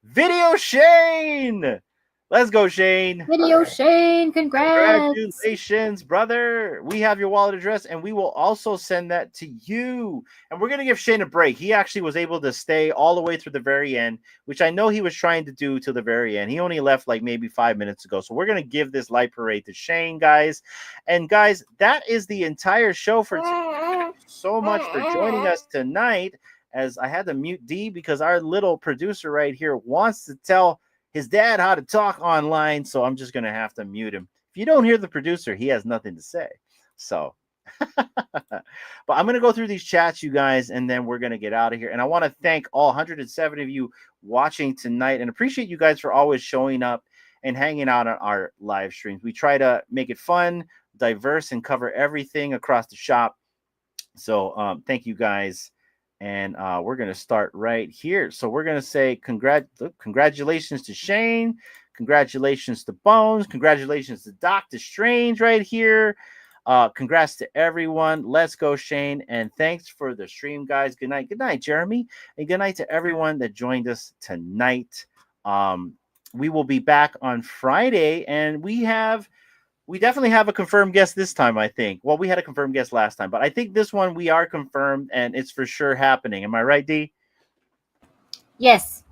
Video Shane! Let's go, Shane. Video Shane, congrats. Congratulations, brother. We have your wallet address, and we will also send that to you. And we're going to give Shane a break. He actually was able to stay all the way through the very end, which I know he was trying to do till the very end. He only left like maybe 5 minutes ago. So we're going to give this light parade to Shane, guys. And guys, that is the entire show for today. Thank you so much for joining us tonight. As I had to mute D because our little producer right here wants to tell his dad how to talk online, so I'm just going to have to mute him. If you don't hear the producer, he has nothing to say. So, but I'm going to go through these chats, you guys, and then we're going to get out of here. And I want to thank all 107 of you watching tonight and appreciate you guys for always showing up and hanging out on our live streams. We try to make it fun, diverse, and cover everything across the shop. So thank you guys. And we're going to start right here. So we're going to say congratulations to Shane. Congratulations to Bones. Congratulations to Doctor Strange right here. Congrats to everyone. Let's go, Shane. And thanks for the stream, guys. Good night. Good night, Jeremy. And good night to everyone that joined us tonight. We will be back on Friday. And we definitely have a confirmed guest this time, I think. Well, we had a confirmed guest last time, but I think this one we are confirmed, and it's for sure happening. Am I right, D? Yes.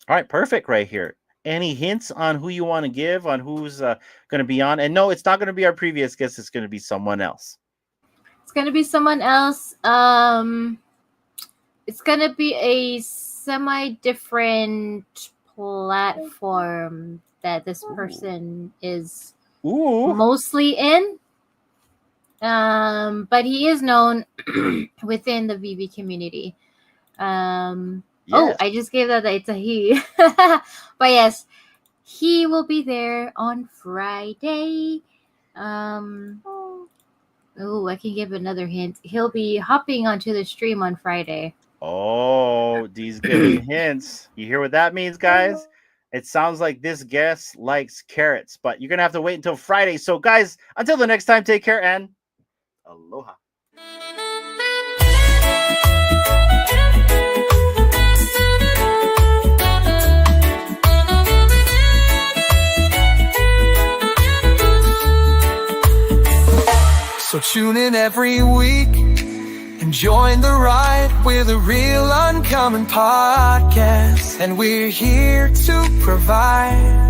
All right, perfect right here. Any hints on who you want to give on who's going to be on? And no, it's not going to be our previous guest. It's going to be someone else. It's going to be someone else. It's going to be a semi-different platform that this person is mostly in. But he is known within the VV community. Yes. Oh, I just gave that it's a he. But yes, he will be there on Friday. Oh, I can give another hint. He'll be hopping onto the stream on Friday. Oh, D's giving hints. You hear what that means, guys? It sounds like this guest likes carrots, but you're going to have to wait until Friday. So, guys, until the next time, take care and aloha. So tune in every week and join the ride with a real uncommon podcast. And we're here to provide